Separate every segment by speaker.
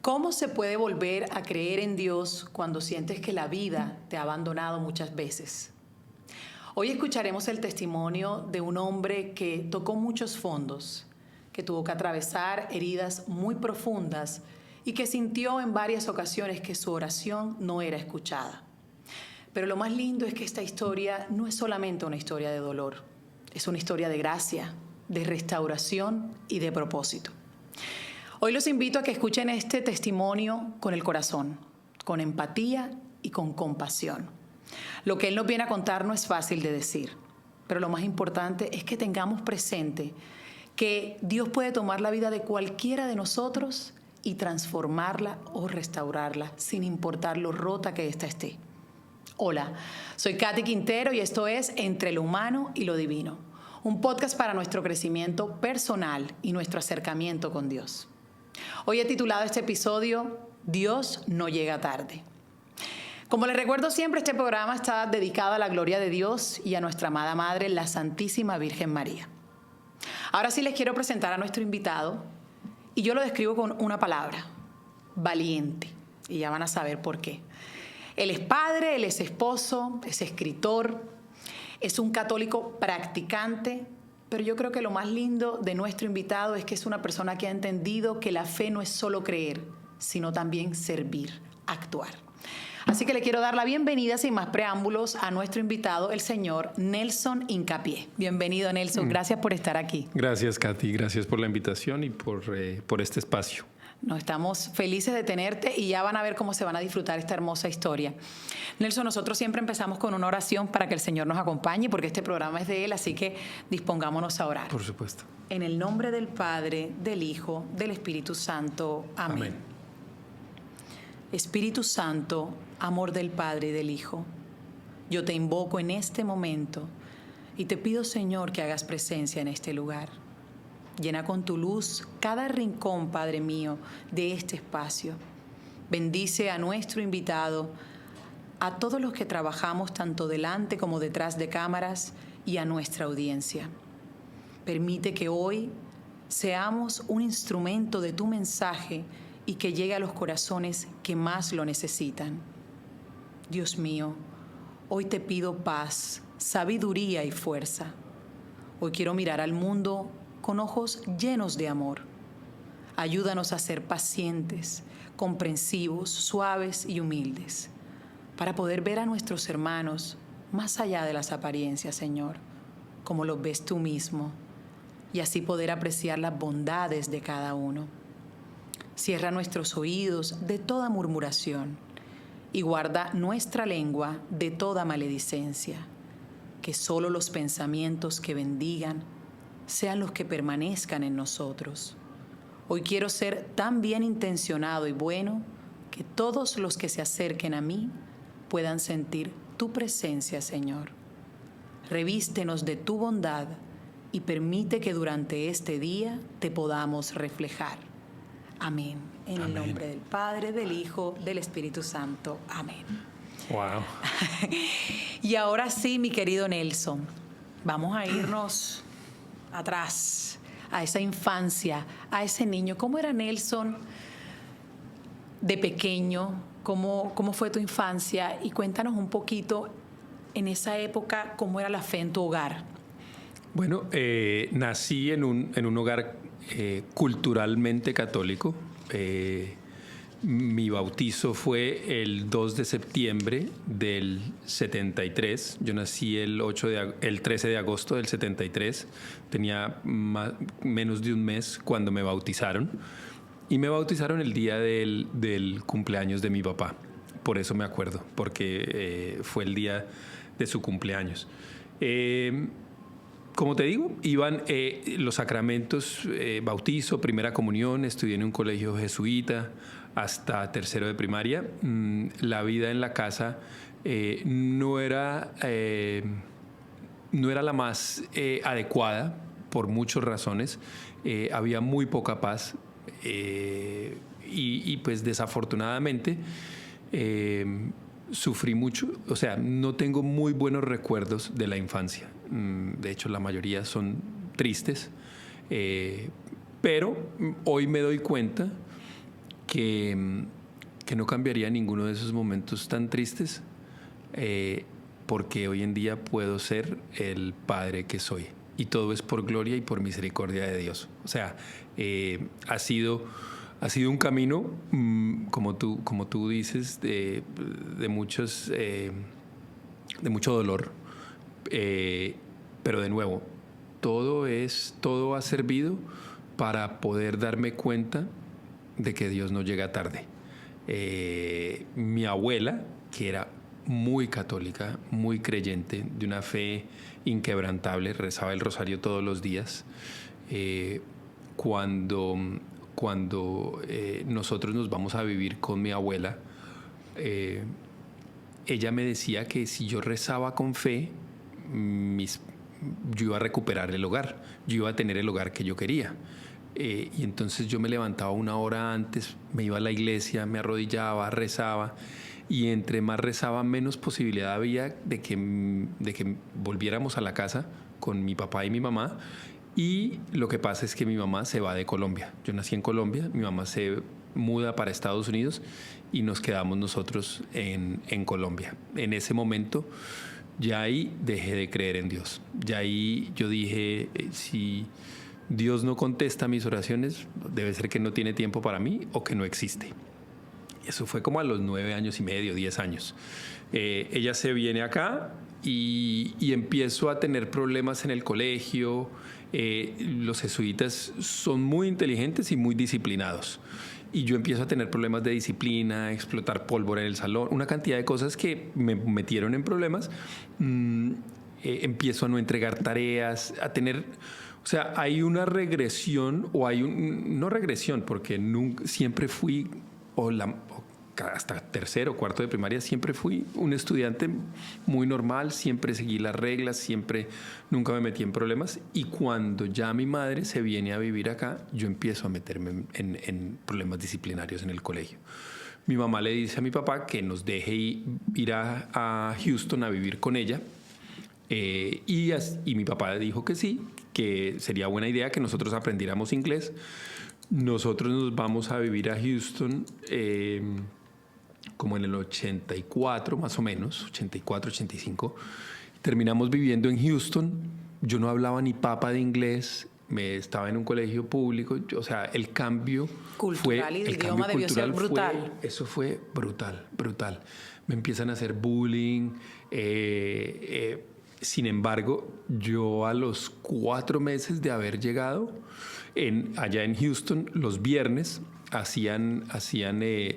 Speaker 1: ¿Cómo se puede volver a creer en Dios cuando sientes que la vida te ha abandonado muchas veces? Hoy escucharemos el testimonio de un hombre que tocó muchos fondos, que tuvo que atravesar heridas muy profundas y que sintió en varias ocasiones que su oración no era escuchada. Pero lo más lindo es que esta historia no es solamente una historia de dolor, es una historia de gracia, de restauración y de propósito. Hoy los invito a que escuchen este testimonio con el corazón, con empatía y con compasión. Lo que él nos viene a contar no es fácil de decir, pero lo más importante es que tengamos presente que Dios puede tomar la vida de cualquiera de nosotros y transformarla o restaurarla, sin importar lo rota que ésta esté. Hola, soy Katy Quintero y esto es Entre lo Humano y lo Divino, un podcast para nuestro crecimiento personal y nuestro acercamiento con Dios. Hoy he titulado este episodio Dios no llega tarde. Como les recuerdo siempre, este programa está dedicado a la gloria de Dios y a nuestra amada Madre, la Santísima Virgen María. Ahora sí les quiero presentar a nuestro invitado y yo lo describo con una palabra, valiente, y ya van a saber por qué. Él es padre, él es esposo, es escritor, es un católico practicante, pero yo creo que lo más lindo de nuestro invitado es que es una persona que ha entendido que la fe no es solo creer, sino también servir, actuar. Así que le quiero dar la bienvenida, sin más preámbulos, a nuestro invitado, el señor Nelson Hincapié. Bienvenido, Nelson. Gracias por estar aquí.
Speaker 2: Gracias, Katy. Gracias por la invitación y por este espacio.
Speaker 1: Nos estamos felices de tenerte y ya van a ver cómo se van a disfrutar esta hermosa historia. Nelson, nosotros siempre empezamos con una oración para que el Señor nos acompañe, porque este programa es de Él, así que dispongámonos a orar.
Speaker 2: Por supuesto.
Speaker 1: En el nombre del Padre, del Hijo, del Espíritu Santo. Amén.
Speaker 2: Amén.
Speaker 1: Espíritu Santo, amor del Padre y del Hijo, yo te invoco en este momento y te pido, Señor, que hagas presencia en este lugar. Llena con tu luz cada rincón, Padre mío, de este espacio. Bendice a nuestro invitado, a todos los que trabajamos tanto delante como detrás de cámaras y a nuestra audiencia. Permite que hoy seamos un instrumento de tu mensaje y que llegue a los corazones que más lo necesitan. Dios mío, hoy te pido paz, sabiduría y fuerza. Hoy quiero mirar al mundo con ojos llenos de amor. Ayúdanos a ser pacientes, comprensivos, suaves y humildes, para poder ver a nuestros hermanos más allá de las apariencias, Señor, como los ves tú mismo, y así poder apreciar las bondades de cada uno. Cierra nuestros oídos de toda murmuración y guarda nuestra lengua de toda maledicencia, que solo los pensamientos que bendigan sean los que permanezcan en nosotros. Hoy quiero ser tan bien intencionado y bueno que todos los que se acerquen a mí puedan sentir tu presencia, Señor. Revístenos de tu bondad y permite que durante este día te podamos reflejar. Amén. En el nombre del Padre, del Hijo, del Espíritu Santo. Amén.
Speaker 2: Wow.
Speaker 1: Y ahora sí, mi querido Nelson, vamos a irnos atrás, a esa infancia, a ese niño. ¿Cómo era Nelson de pequeño? ¿Cómo fue tu infancia? Y cuéntanos un poquito en esa época, ¿cómo era la fe en tu hogar?
Speaker 2: Bueno, nací en un hogar culturalmente católico. Mi bautizo fue el 2 de septiembre del 73. Yo nací el 13 de agosto del 73. Tenía menos de un mes cuando me bautizaron. Y me bautizaron el día del cumpleaños de mi papá. Por eso me acuerdo, porque fue el día de su cumpleaños. Como te digo, iban los sacramentos, bautizo, primera comunión, estudié en un colegio jesuita hasta tercero de primaria. La vida en la casa no era la más adecuada por muchas razones. Había muy poca paz y pues desafortunadamente sufrí mucho. O sea, no tengo muy buenos recuerdos de la infancia. De hecho, la mayoría son tristes. Pero hoy me doy cuenta que no cambiaría ninguno de esos momentos tan tristes, porque hoy en día puedo ser el padre que soy. Y todo es por gloria y por misericordia de Dios. O sea, ha sido un camino, como tú dices, de mucho dolor. Pero de nuevo, todo ha servido para poder darme cuenta de que Dios no llega tarde. Mi abuela, que era muy católica, muy creyente, de una fe inquebrantable, rezaba el rosario todos los días. Cuando nosotros nos vamos a vivir con mi abuela, ella me decía que si yo rezaba con fe, yo iba a recuperar el hogar, yo iba a tener el hogar que yo quería. Y entonces yo me levantaba una hora antes, me iba a la iglesia, me arrodillaba, rezaba, y entre más rezaba, menos posibilidad había de que volviéramos a la casa con mi papá y mi mamá. Y lo que pasa es que mi mamá se va de Colombia. Yo nací en Colombia, mi mamá se muda para Estados Unidos y nos quedamos nosotros en Colombia. En ese momento, ya ahí dejé de creer en Dios. Ya ahí yo dije, si Dios no contesta mis oraciones, debe ser que no tiene tiempo para mí o que no existe. Eso fue como a los 9 años y medio, 10 años. Ella se viene acá y empiezo a tener problemas en el colegio. Los jesuitas son muy inteligentes y muy disciplinados. Y yo empiezo a tener problemas de disciplina, explotar pólvora en el salón, una cantidad de cosas que me metieron en problemas. Empiezo a no entregar tareas, a tener... O sea, hay una regresión, no regresión, porque siempre fui, hasta tercero o cuarto de primaria, siempre fui un estudiante muy normal, siempre seguí las reglas, nunca me metí en problemas. Y cuando ya mi madre se viene a vivir acá, yo empiezo a meterme en problemas disciplinarios en el colegio. Mi mamá le dice a mi papá que nos deje ir a Houston a vivir con ella. Y mi papá dijo que sí, que sería buena idea que nosotros aprendiéramos inglés. Nosotros nos vamos a vivir a Houston como en el 84 más o menos, 84, 85. Terminamos viviendo en Houston. Yo no hablaba ni papa de inglés, estaba en un colegio público. O sea, el cambio
Speaker 1: cultural y de idioma debió ser brutal.
Speaker 2: Eso fue brutal. Me empiezan a hacer bullying. Sin embargo, yo a los 4 meses de haber llegado allá en Houston, los viernes hacían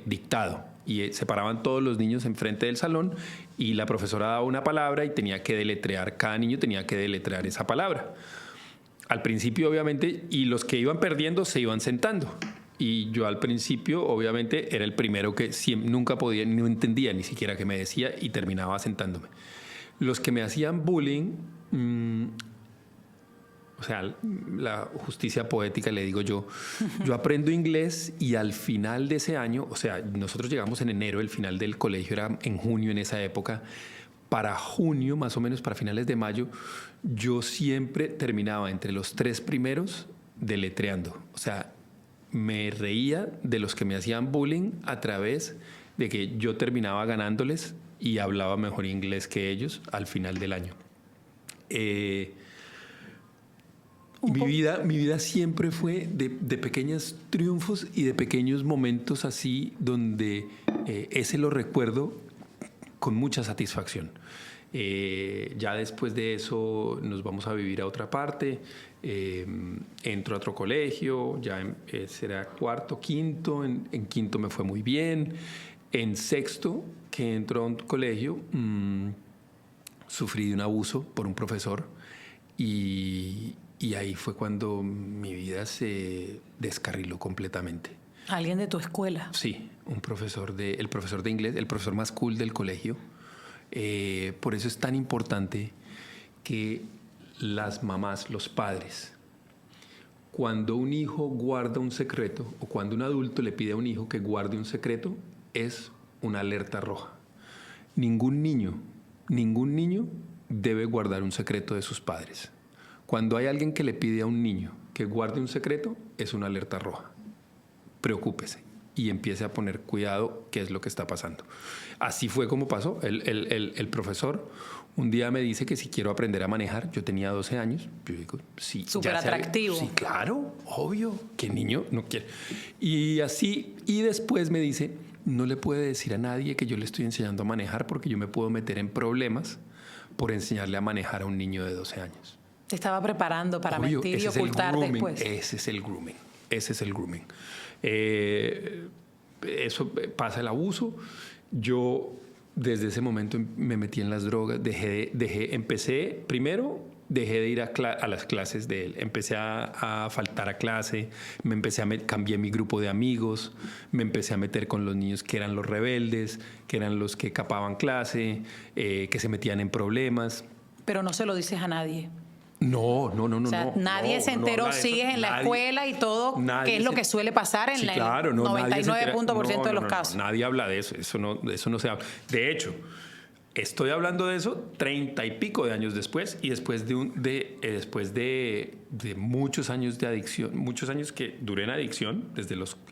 Speaker 2: dictado y se paraban todos los niños enfrente del salón y la profesora daba una palabra y tenía que deletrear, cada niño tenía que deletrear esa palabra. Al principio, obviamente, y los que iban perdiendo se iban sentando. Y yo al principio, obviamente, era el primero que nunca podía, no entendía ni siquiera qué me decía y terminaba sentándome. Los que me hacían bullying, o sea, la justicia poética, le digo yo aprendo inglés y al final de ese año, o sea, nosotros llegamos en enero, el final del colegio era en junio en esa época, para junio, más o menos para finales de mayo, yo siempre terminaba entre los 3 primeros deletreando. O sea, me reía de los que me hacían bullying a través de que yo terminaba ganándoles y hablaba mejor inglés que ellos al final del año. Mi vida siempre fue de pequeños triunfos y de pequeños momentos así donde ese lo recuerdo con mucha satisfacción. Ya después de eso nos vamos a vivir a otra parte, entro a otro colegio, ya será cuarto, quinto, en quinto me fue muy bien. En sexto, que entro a un colegio, sufrí de un abuso por un profesor y ahí fue cuando mi vida se descarriló completamente.
Speaker 1: ¿Alguien de tu escuela?
Speaker 2: Sí, el profesor de inglés, el profesor más cool del colegio. Por eso es tan importante que las mamás, los padres, cuando un hijo guarda un secreto o cuando un adulto le pide a un hijo que guarde un secreto, es una alerta roja. Ningún niño debe guardar un secreto de sus padres. Cuando hay alguien que le pide a un niño que guarde un secreto, es una alerta roja. Preocúpese. y empiece a poner cuidado qué es lo que está pasando. Así fue como pasó. El profesor un día me dice que si quiero aprender a manejar. Yo tenía 12 años. Yo digo, sí.
Speaker 1: Súper atractivo.
Speaker 2: Sí, claro, obvio. ¿Qué niño no quiere? Y así, y después me dice, no le puede decir a nadie que yo le estoy enseñando a manejar porque yo me puedo meter en problemas por enseñarle a manejar a un niño de 12 años.
Speaker 1: Te estaba preparando para
Speaker 2: Obvio,
Speaker 1: mentir y ocultar después.
Speaker 2: Ese es el grooming. Ese es el grooming. Eso pasa el abuso. Yo desde ese momento me metí en las drogas. Empecé primero. Dejé de ir a las clases de él. Empecé a faltar a clase. Cambié mi grupo de amigos. Me empecé a meter con los niños que eran los rebeldes, que eran los que capaban clase, que se metían en problemas.
Speaker 1: Pero no se lo dices a nadie.
Speaker 2: No.
Speaker 1: O sea, nadie se enteró, sigues en la escuela y todo, que es lo que suele pasar en el 99% de los casos.
Speaker 2: Nadie habla de eso, eso no se habla. De hecho, estoy hablando de eso 30 y pico de años después y después de muchos años de adicción, muchos años que duré en adicción,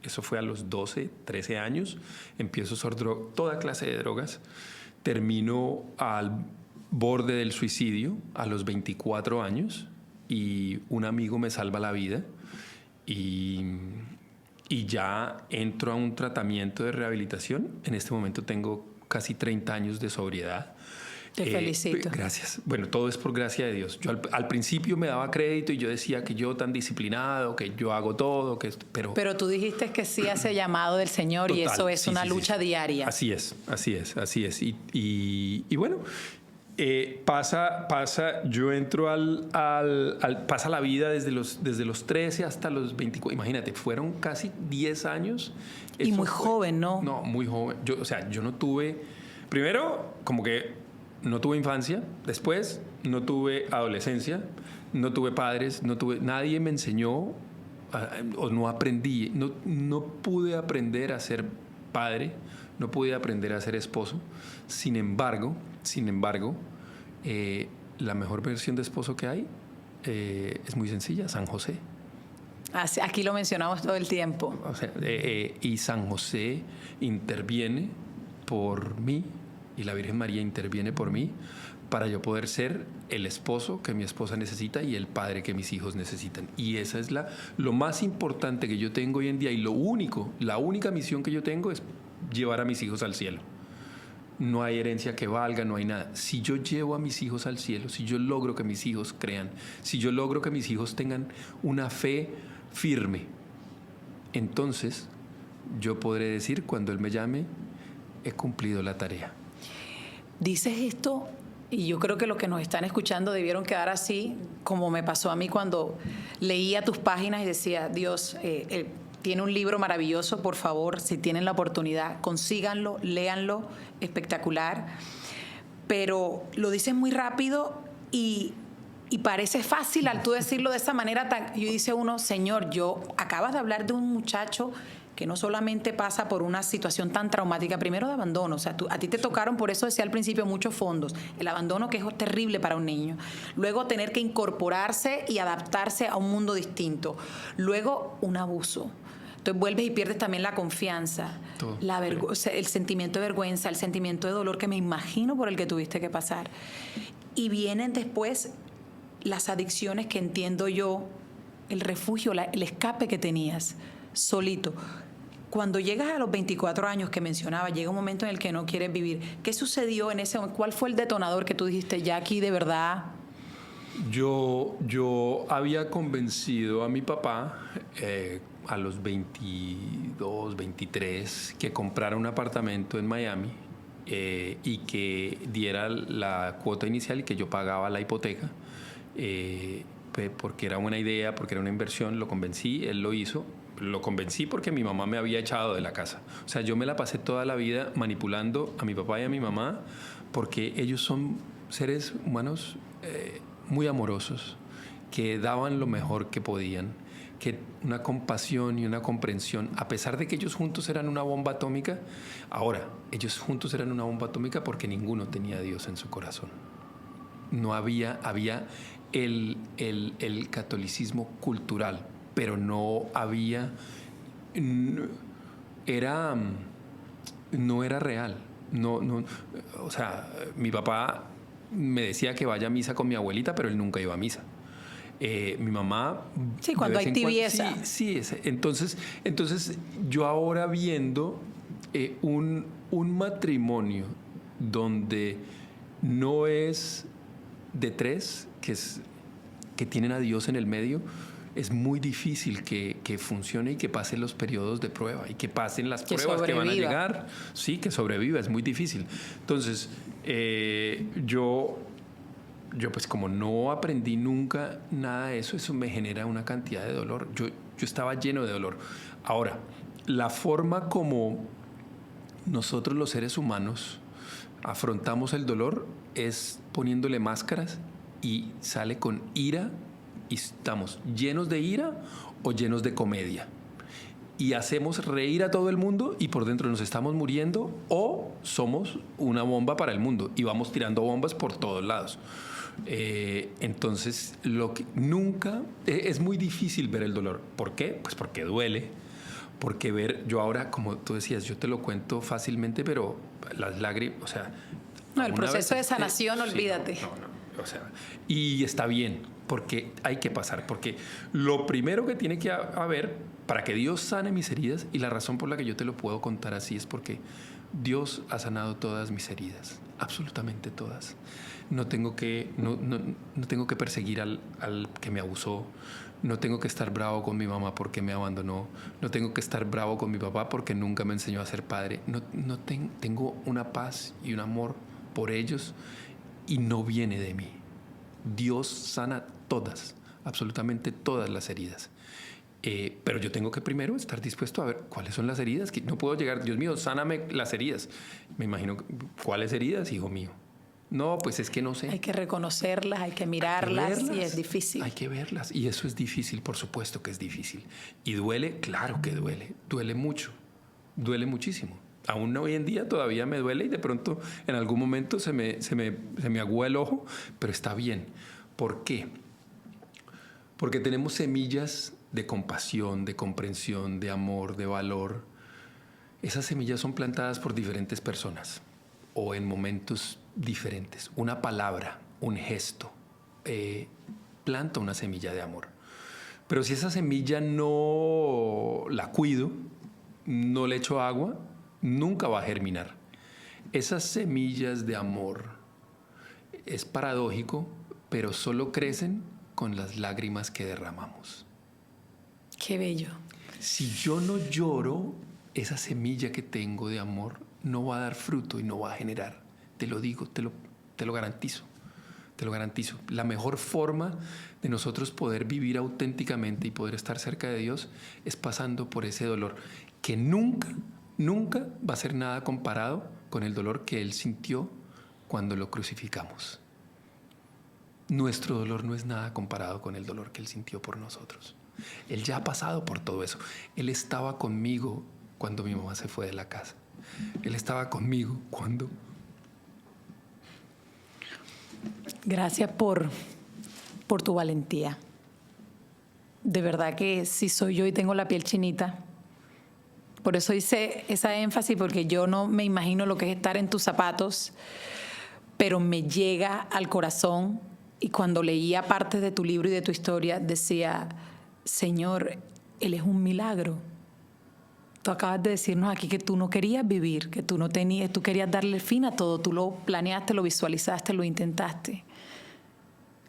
Speaker 2: eso fue a los 12, 13 años, empiezo a usar toda clase de drogas, termino al borde del suicidio a los 24 años y un amigo me salva la vida y ya entro a un tratamiento de rehabilitación. En este momento tengo casi 30 años de sobriedad.
Speaker 1: Te felicito.
Speaker 2: Gracias. Bueno, todo es por gracia de Dios. Yo al principio me daba crédito y yo decía que yo tan disciplinado, que yo hago todo, pero tú dijiste que sí a ese llamado del Señor. Total, y eso es una lucha diaria. Así es. Y bueno, yo entro pasa la vida desde los 13 hasta los 24. Imagínate, fueron casi 10 años.
Speaker 1: Y muy joven, ¿no? No,
Speaker 2: muy joven. Yo no tuve, primero, como que no tuve infancia, después no tuve adolescencia, no tuve padres, nadie me enseñó o no aprendí, no pude aprender a ser padre, no pude aprender a ser esposo. Sin embargo, la mejor versión de esposo que hay es muy sencilla, San José.
Speaker 1: Aquí lo mencionamos todo el tiempo.
Speaker 2: O sea, y San José interviene por mí y la Virgen María interviene por mí para yo poder ser el esposo que mi esposa necesita y el padre que mis hijos necesitan. Y esa es lo más importante que yo tengo hoy en día y la única misión que yo tengo es llevar a mis hijos al cielo. No hay herencia que valga, no hay nada. Si yo llevo a mis hijos al cielo, si yo logro que mis hijos crean, si yo logro que mis hijos tengan una fe firme, entonces yo podré decir cuando Él me llame, he cumplido la tarea.
Speaker 1: Dices esto y yo creo que los que nos están escuchando debieron quedar así, como me pasó a mí cuando leía tus páginas y decía, Dios, tiene un libro maravilloso, por favor, si tienen la oportunidad, consíganlo, léanlo, espectacular. Pero lo dices muy rápido y parece fácil al tú decirlo de esa manera. Y dice uno, Señor, acabas de hablar de un muchacho que no solamente pasa por una situación tan traumática, primero de abandono, o sea, a ti te tocaron, por eso decía al principio, muchos fondos, el abandono que es terrible para un niño, luego tener que incorporarse y adaptarse a un mundo distinto, luego un abuso. Entonces vuelves y pierdes también la confianza, el sentimiento de vergüenza, el sentimiento de dolor que me imagino por el que tuviste que pasar. Y vienen después las adicciones que entiendo yo, el refugio, el escape que tenías solito. Cuando llegas a los 24 años que mencionaba, llega un momento en el que no quieres vivir. ¿Qué sucedió en ese momento? ¿Cuál fue el detonador que tú dijiste, ya aquí de verdad?
Speaker 2: Yo había convencido a mi papá a los 22, 23 que comprara un apartamento en Miami y que diera la cuota inicial y que yo pagaba la hipoteca porque era buena idea, porque era una inversión. Lo convencí, él lo hizo. Lo convencí porque mi mamá me había echado de la casa. O sea, yo me la pasé toda la vida manipulando a mi papá y a mi mamá porque ellos son seres humanos muy amorosos, que daban lo mejor que podían, que una compasión y una comprensión, a pesar de que ellos juntos eran una bomba atómica. Ahora, ellos juntos eran una bomba atómica porque ninguno tenía a Dios en su corazón. No había el catolicismo cultural, pero no había era, no era real. No, no, o sea, mi papá me decía que vaya a misa con mi abuelita, pero él nunca iba a misa. Mi mamá...
Speaker 1: Sí, cuando hay tibieza.
Speaker 2: Sí, entonces yo ahora viendo un matrimonio donde no es de tres, que tienen a Dios en el medio, es muy difícil que funcione y que pasen los periodos de prueba y que pasen las pruebas que van a llegar. Sí, que sobreviva, es muy difícil. Entonces, yo pues como no aprendí nunca nada de eso, eso me genera una cantidad de dolor. Yo estaba lleno de dolor. Ahora, la forma como nosotros los seres humanos afrontamos el dolor es poniéndole máscaras y sale con ira y estamos llenos de ira o llenos de comedia. Y hacemos reír a todo el mundo y por dentro nos estamos muriendo, o somos una bomba para el mundo y vamos tirando bombas por todos lados. Entonces, lo que nunca es muy difícil ver el dolor. ¿Por qué? Pues porque duele. Porque yo ahora, como tú decías, yo te lo cuento fácilmente, pero las lágrimas, o sea...
Speaker 1: No, el proceso de sanación,
Speaker 2: sí,
Speaker 1: olvídate.
Speaker 2: No, o sea, y está bien, porque hay que pasar, porque lo primero que tiene que haber para que Dios sane mis heridas, y la razón por la que yo te lo puedo contar así es porque Dios ha sanado todas mis heridas, absolutamente todas. No tengo que perseguir al que me abusó. No tengo que estar bravo con mi mamá porque me abandonó. No tengo que estar bravo con mi papá porque nunca me enseñó a ser padre. Tengo una paz y un amor por ellos y no viene de mí. Dios sana todas, absolutamente todas las heridas. Pero yo tengo que primero estar dispuesto a ver cuáles son las heridas. Que no puedo llegar, Dios mío, sáname las heridas. Me imagino, ¿cuáles heridas, hijo mío? No, pues es que no sé.
Speaker 1: Hay que reconocerlas, hay que mirarlas, y es difícil.
Speaker 2: Hay que verlas y eso es difícil, por supuesto que es difícil. Y duele, claro que duele mucho, duele muchísimo. Aún hoy en día todavía me duele y de pronto en algún momento se me agúa el ojo, pero está bien. ¿Por qué? Porque tenemos semillas de compasión, de comprensión, de amor, de valor. Esas semillas son plantadas por diferentes personas o en momentos diferentes. Una palabra, un gesto, planta una semilla de amor. Pero si esa semilla no la cuido, no le echo agua, nunca va a germinar. Esas semillas de amor, es paradójico, pero solo crecen con las lágrimas que derramamos.
Speaker 1: Qué bello.
Speaker 2: Si yo no lloro, esa semilla que tengo de amor no va a dar fruto y no va a generar. Te lo digo, te lo garantizo. Te lo garantizo. La mejor forma de nosotros poder vivir auténticamente y poder estar cerca de Dios es pasando por ese dolor que nunca va a ser nada comparado con el dolor que Él sintió cuando lo crucificamos. Nuestro dolor no es nada comparado con el dolor que Él sintió por nosotros. Él ya ha pasado por todo eso. Él estaba conmigo cuando mi mamá se fue de la casa. Él estaba conmigo cuando...
Speaker 1: Gracias por tu valentía. De verdad que si soy yo y tengo la piel chinita. Por eso hice esa énfasis, porque yo no me imagino lo que es estar en tus zapatos, pero me llega al corazón. Y cuando leía parte de tu libro y de tu historia, decía, Señor, Él es un milagro. Tú acabas de decirnos aquí que tú no querías vivir, que tú querías darle fin a todo. Tú lo planeaste, lo visualizaste, lo intentaste.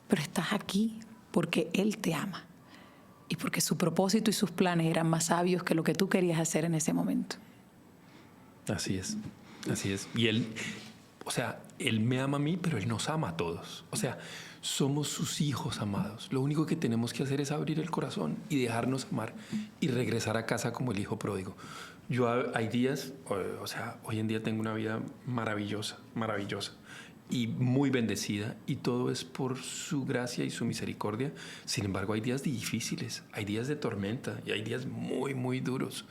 Speaker 1: Pero estás aquí porque Él te ama y porque su propósito y sus planes eran más sabios que lo que tú querías hacer en ese momento.
Speaker 2: Así es. Y Él me ama a mí, pero Él nos ama a todos. O sea, somos sus hijos amados. Lo único que tenemos que hacer es abrir el corazón y dejarnos amar y regresar a casa como el hijo pródigo. Hay días, hoy en día tengo una vida maravillosa y muy bendecida, y todo es por su gracia y su misericordia. Sin embargo, hay días difíciles, hay días de tormenta y hay días muy, muy duros.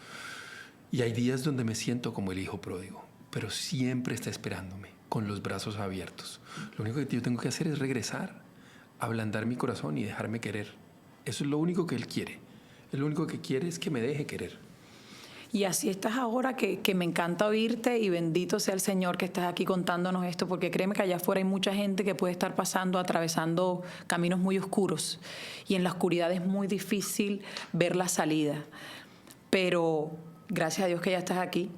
Speaker 2: Y hay días donde me siento como el hijo pródigo, pero siempre está esperándome con los brazos abiertos. Lo único que yo tengo que hacer es regresar, ablandar mi corazón y dejarme querer. Eso es lo único que Él quiere. Él lo único que quiere es que me deje querer.
Speaker 1: Y así estás ahora que me encanta oírte y bendito sea el Señor que estás aquí contándonos esto, porque créeme que allá afuera hay mucha gente que puede estar atravesando caminos muy oscuros y en la oscuridad es muy difícil ver la salida. Pero gracias a Dios que ya estás aquí.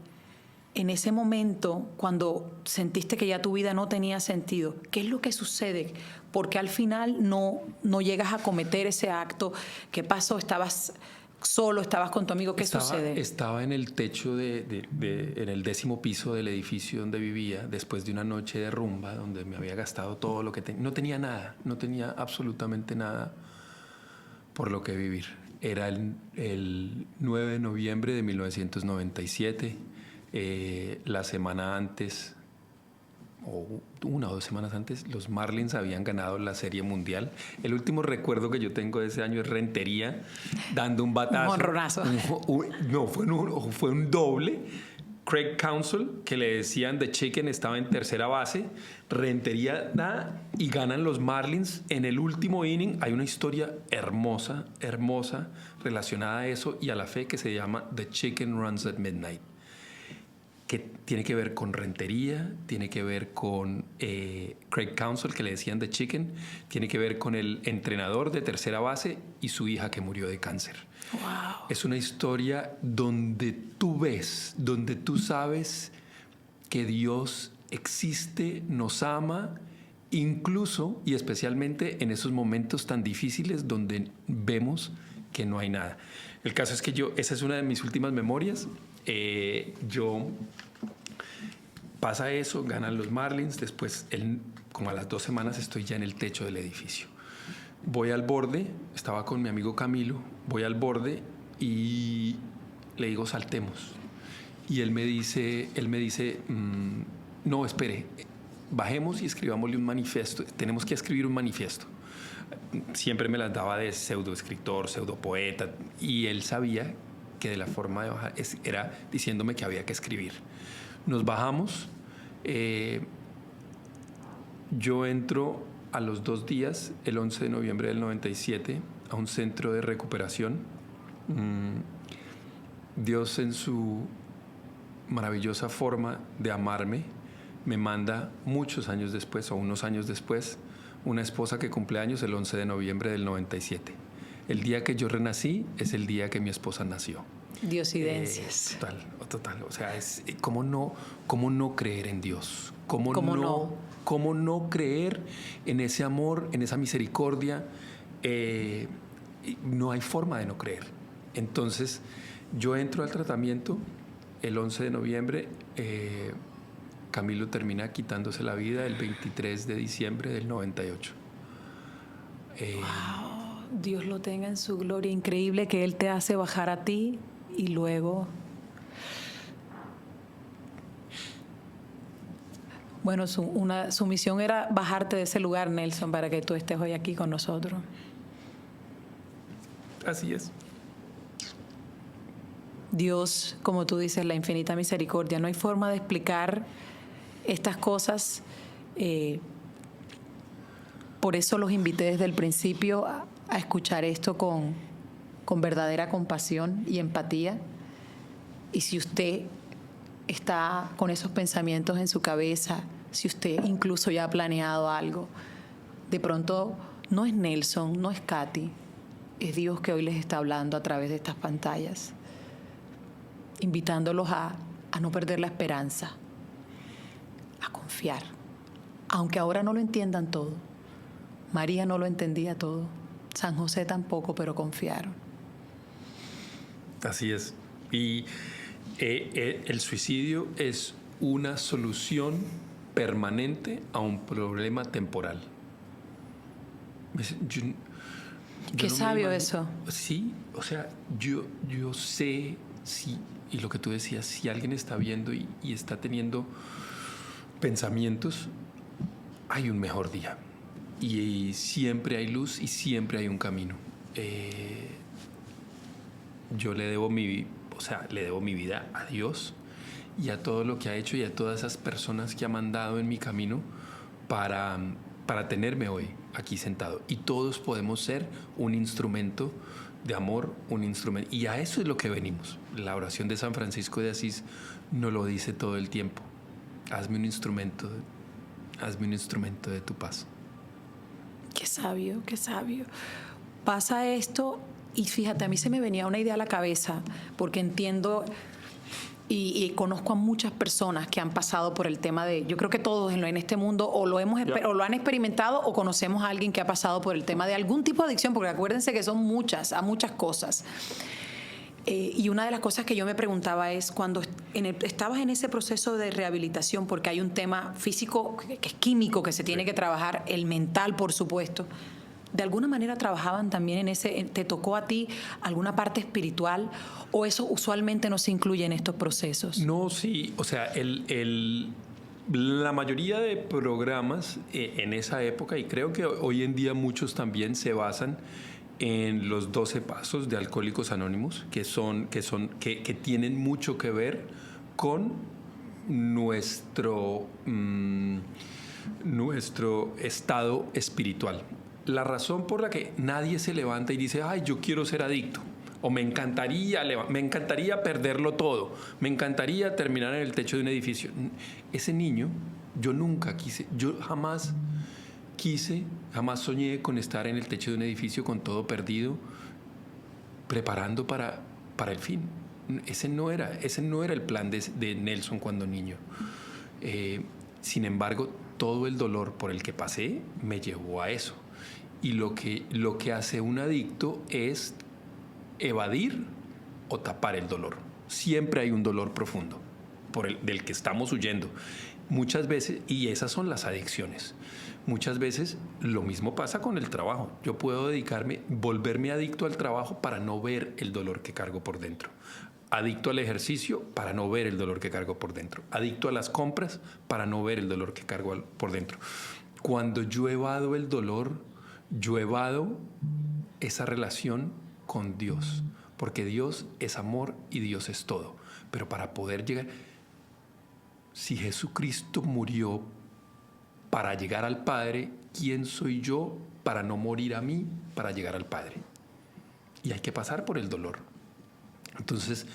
Speaker 1: En ese momento, cuando sentiste que ya tu vida no tenía sentido, ¿qué es lo que sucede? Porque al final no llegas a cometer ese acto. ¿Qué pasó? ¿Estabas solo? ¿Estabas con tu amigo? ¿Qué sucede?
Speaker 2: Estaba en el techo en el 10º piso del edificio donde vivía, después de una noche de rumba donde me había gastado todo lo que tenía. No tenía nada, no tenía absolutamente nada por lo que vivir. Era el 9 de noviembre de 1997, la semana antes, o 1 o 2 semanas antes, los Marlins habían ganado la Serie Mundial. El último recuerdo que yo tengo de ese año es Rentería dando un batazo.
Speaker 1: Un jonronazo.
Speaker 2: No, fue un doble. Craig Counsell, que le decían The Chicken, estaba en tercera base. Rentería da y ganan los Marlins. En el último inning hay una historia hermosa, hermosa, relacionada a eso y a la fe, que se llama The Chicken Runs at Midnight, que tiene que ver con Rentería, tiene que ver con Craig Counsell, que le decían The Chicken, tiene que ver con el entrenador de tercera base y su hija que murió de cáncer.
Speaker 1: Wow.
Speaker 2: Es una historia donde tú ves, donde tú sabes que Dios existe, nos ama, incluso y especialmente en esos momentos tan difíciles donde vemos que no hay nada. El caso es que esa es una de mis últimas memorias. Pasa eso, ganan los Marlins, después como a las 2 semanas estoy ya en el techo del edificio. Voy al borde, estaba con mi amigo Camilo, voy al borde y le digo saltemos. Y él me dice, no, espere, bajemos y escribámosle un manifiesto, tenemos que escribir un manifiesto. Siempre me las daba de pseudoescritor, pseudopoeta, y él sabía que de la forma de bajar era diciéndome que había que escribir. Nos bajamos, yo entro a los 2 días, el 11 de noviembre del 97, a un centro de recuperación. Dios, en su maravillosa forma de amarme, me manda muchos años después, o unos años después, una esposa que cumple años el 11 de noviembre del 97. El día que yo renací es el día que mi esposa nació.
Speaker 1: Diosidencias.
Speaker 2: Total. O sea, ¿cómo no creer en Dios? ¿Cómo no creer en ese amor, en esa misericordia? No hay forma de no creer. Entonces, yo entro al tratamiento el 11 de noviembre. Camilo termina quitándose la vida el 23 de diciembre del 98.
Speaker 1: Wow, Dios lo tenga en su gloria. Increíble que Él te hace bajar a ti y luego... Bueno, su misión era bajarte de ese lugar, Nelson, para que tú estés hoy aquí con nosotros.
Speaker 2: Así es.
Speaker 1: Dios, como tú dices, la infinita misericordia. No hay forma de explicar estas cosas. Por eso los invité desde el principio a escuchar esto con verdadera compasión y empatía. Y si usted está con esos pensamientos en su cabeza, si usted incluso ya ha planeado algo, de pronto no es Nelson, no es Katy, es Dios que hoy les está hablando a través de estas pantallas, invitándolos a no perder la esperanza, a confiar, aunque ahora no lo entiendan todo. María no lo entendía todo, San José tampoco, pero confiaron.
Speaker 2: Así es. Y el suicidio es una solución permanente a un problema temporal.
Speaker 1: Qué sabio eso.
Speaker 2: Sí, o sea, yo sé, sí, y lo que tú decías, si alguien está viendo y está teniendo pensamientos, hay un mejor día. Y siempre hay luz y siempre hay un camino. Yo le debo mi vida a Dios y a todo lo que ha hecho y a todas esas personas que ha mandado en mi camino para tenerme hoy aquí sentado. Y todos podemos ser un instrumento de amor, un instrumento. Y a eso es lo que venimos. La oración de San Francisco de Asís nos lo dice todo el tiempo. Hazme un instrumento de tu paz.
Speaker 1: Qué sabio, qué sabio. Pasa esto y fíjate, a mí se me venía una idea a la cabeza porque entiendo y conozco a muchas personas que han pasado por el tema de, yo creo que todos en este mundo o lo han experimentado o conocemos a alguien que ha pasado por el tema de algún tipo de adicción, porque acuérdense que son muchas cosas. Y una de las cosas que yo me preguntaba es cuando estabas en ese proceso de rehabilitación, porque hay un tema físico que es químico que se tiene que trabajar, el mental, por supuesto. ¿De alguna manera trabajaban también en ese, te tocó a ti alguna parte espiritual o eso usualmente no se incluye en estos procesos?
Speaker 2: No, sí, o sea, la mayoría de programas en esa época, y creo que hoy en día muchos también se basan en los 12 pasos de Alcohólicos Anónimos, que tienen mucho que ver con nuestro estado espiritual. La razón por la que nadie se levanta y dice, ay, yo quiero ser adicto, o me encantaría perderlo todo, me encantaría terminar en el techo de un edificio. Ese niño, yo jamás soñé con estar en el techo de un edificio con todo perdido, preparando para el fin. Ese no era el plan de Nelson cuando niño. Sin embargo, todo el dolor por el que pasé me llevó a eso. Y lo que hace un adicto es evadir o tapar el dolor. Siempre hay un dolor profundo del que estamos huyendo. Muchas veces, y esas son las adicciones. Muchas veces lo mismo pasa con el trabajo. Yo puedo volverme adicto al trabajo para no ver el dolor que cargo por dentro. Adicto al ejercicio para no ver el dolor que cargo por dentro. Adicto a las compras para no ver el dolor que cargo por dentro. Cuando yo evado el dolor, yo evado esa relación con Dios, porque Dios es amor y Dios es todo. Pero para poder llegar, si Jesucristo murió para llegar al Padre, ¿quién soy yo para no morir a mí para llegar al Padre? Y hay que pasar por el dolor. Entonces,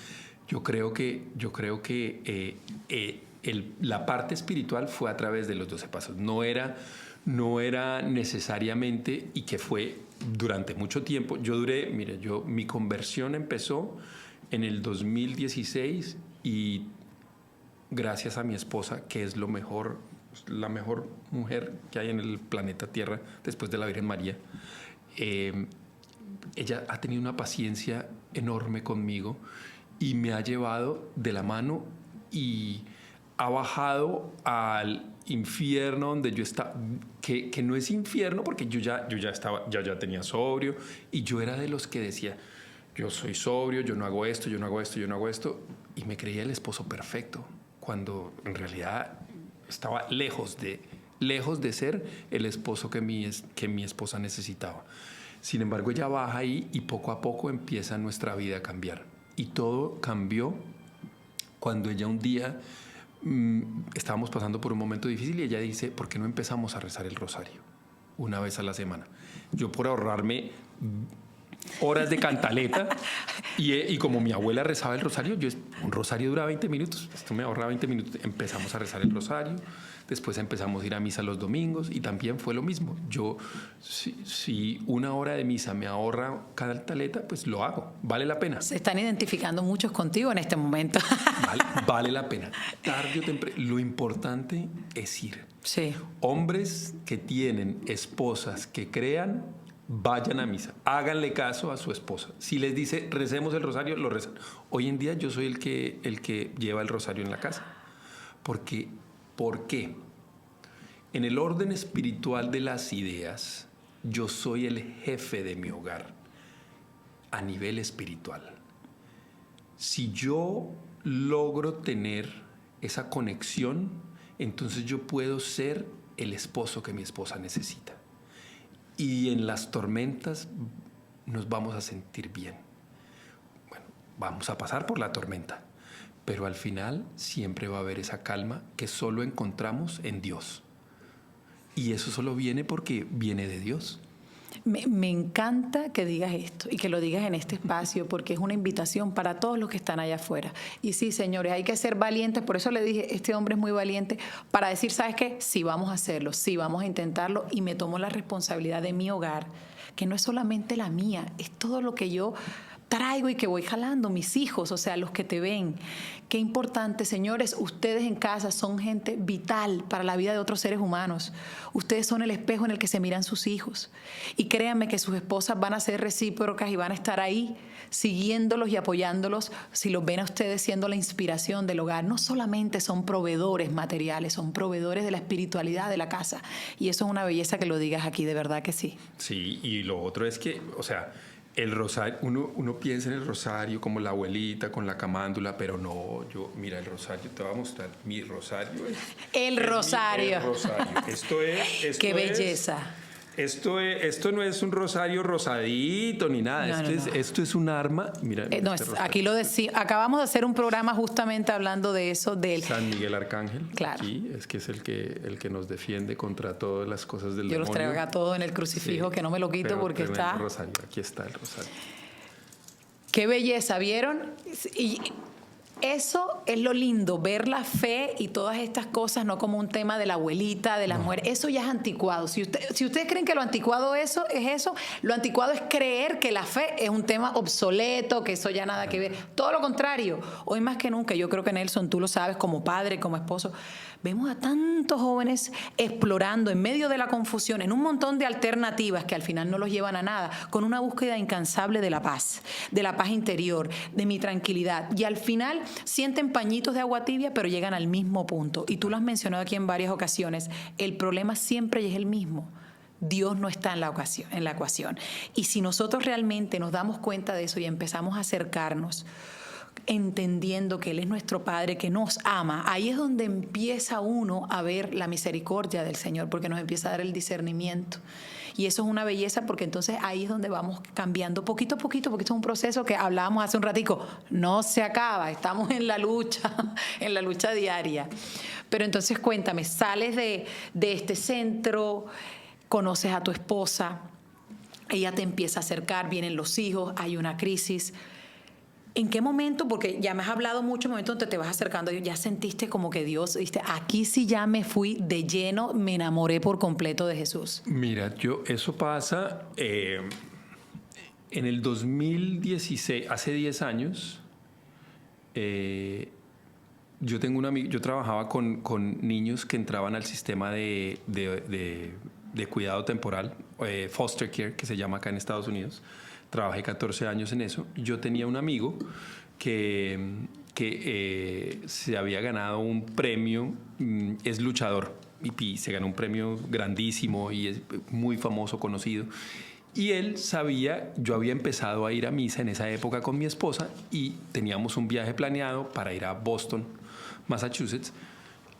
Speaker 2: yo creo que la parte espiritual fue a través de los 12 pasos. No era necesariamente, y que fue durante mucho tiempo. Mi conversión empezó en el 2016 y gracias a mi esposa, que es la mejor mujer que hay en el planeta Tierra después de la Virgen María, ella ha tenido una paciencia enorme conmigo y me ha llevado de la mano y ha bajado al infierno donde yo estaba, que no es infierno porque yo ya tenía sobrio y yo era de los que decía, yo soy sobrio, yo no hago esto, y me creía el esposo perfecto cuando en realidad estaba lejos de ser el esposo que mi esposa necesitaba. Sin embargo, ella baja ahí y poco a poco empieza nuestra vida a cambiar. Y todo cambió cuando ella un día estábamos pasando por un momento difícil y ella dice, ¿por qué no empezamos a rezar el rosario una vez a la semana? Yo, por ahorrarme horas de cantaleta y como mi abuela rezaba el rosario, un rosario dura 20 minutos, esto me ahorra 20 minutos, empezamos a rezar el rosario, después empezamos a ir a misa los domingos y también fue lo mismo. Yo, si una hora de misa me ahorra cantaleta, pues lo hago, vale la pena.
Speaker 1: Se están identificando muchos contigo en este momento.
Speaker 2: Vale la pena. Tarde o temprano, lo importante es ir.
Speaker 1: Sí.
Speaker 2: Hombres que tienen esposas que crean, vayan a misa, háganle caso a su esposa. Si les dice recemos el rosario, lo rezan. Hoy en día yo soy el que lleva el rosario en la casa. ¿Por qué? En el orden espiritual de las ideas, yo soy el jefe de mi hogar a nivel espiritual. Si yo logro tener esa conexión, entonces yo puedo ser el esposo que mi esposa necesita. Y en las tormentas nos vamos a sentir bien. Bueno, vamos a pasar por la tormenta, pero al final siempre va a haber esa calma que solo encontramos en Dios. Y eso solo viene porque viene de Dios.
Speaker 1: Me encanta que digas esto y que lo digas en este espacio porque es una invitación para todos los que están allá afuera. Y sí, señores, hay que ser valientes. Por eso le dije, este hombre es muy valiente para decir, ¿sabes qué? Sí, vamos a hacerlo, sí, vamos a intentarlo y me tomo la responsabilidad de mi hogar, que no es solamente la mía, es todo lo que yo traigo y que voy jalando, mis hijos, o sea, los que te ven. Qué importante, señores, ustedes en casa son gente vital para la vida de otros seres humanos. Ustedes son el espejo en el que se miran sus hijos. Y créanme que sus esposas van a ser recíprocas y van a estar ahí siguiéndolos y apoyándolos si los ven a ustedes siendo la inspiración del hogar. No solamente son proveedores materiales, son proveedores de la espiritualidad de la casa. Y eso es una belleza que lo digas aquí, de verdad que sí.
Speaker 2: Sí, y lo otro es que, o sea, el rosario, uno piensa en el rosario como la abuelita con la camándula, pero no, mira, el rosario, te voy a mostrar, mi rosario es...
Speaker 1: El rosario.
Speaker 2: El rosario.
Speaker 1: Qué belleza.
Speaker 2: Esto no es un rosario rosadito ni nada, esto es un arma, mira.
Speaker 1: Aquí lo decía, acabamos de hacer un programa justamente hablando de eso, del
Speaker 2: San Miguel Arcángel.
Speaker 1: Claro.
Speaker 2: Aquí, es que es el que nos defiende contra todas las cosas del
Speaker 1: demonio.
Speaker 2: Yo
Speaker 1: los traigo acá todo en el crucifijo, sí, que no me lo quito porque está...
Speaker 2: El rosario, aquí está el rosario.
Speaker 1: Qué belleza, ¿vieron? Y eso es lo lindo, ver la fe y todas estas cosas, no como un tema de la abuelita, de la mujer. Eso ya es anticuado. Si ustedes creen que lo anticuado es eso, lo anticuado es creer que la fe es un tema obsoleto, que eso ya nada que ver. Todo lo contrario. Hoy más que nunca, yo creo que Nelson, tú lo sabes, como padre, como esposo, vemos a tantos jóvenes explorando en medio de la confusión, en un montón de alternativas que al final no los llevan a nada, con una búsqueda incansable de la paz interior, de mi tranquilidad. Y al final sienten pañitos de agua tibia, pero llegan al mismo punto. Y tú lo has mencionado aquí en varias ocasiones. El problema siempre es el mismo. Dios no está en la ecuación. Y si nosotros realmente nos damos cuenta de eso y empezamos a acercarnos, entendiendo que Él es nuestro Padre, que nos ama, ahí es donde empieza uno a ver la misericordia del Señor, porque nos empieza a dar el discernimiento. Y eso es una belleza, porque entonces ahí es donde vamos cambiando poquito a poquito, porque esto es un proceso que hablábamos hace un ratico, no se acaba, estamos en la lucha diaria. Pero entonces cuéntame, sales de este centro, conoces a tu esposa, ella te empieza a acercar, vienen los hijos, hay una crisis. ¿En qué momento? Porque ya me has hablado mucho, momento donde te vas acercando, ya sentiste como que Dios, ¿viste? Aquí sí ya me fui de lleno, me enamoré por completo de Jesús.
Speaker 2: Mira, eso pasa en el 2016, hace 10 años, yo tengo un amigo, yo trabajaba con niños que entraban al sistema de cuidado temporal, foster care, que se llama acá en Estados Unidos. Trabajé 14 años en eso. Yo tenía un amigo que se había ganado un premio, es luchador, y se ganó un premio grandísimo y es muy famoso, conocido. Y él sabía, yo había empezado a ir a misa en esa época con mi esposa y teníamos un viaje planeado para ir a Boston, Massachusetts.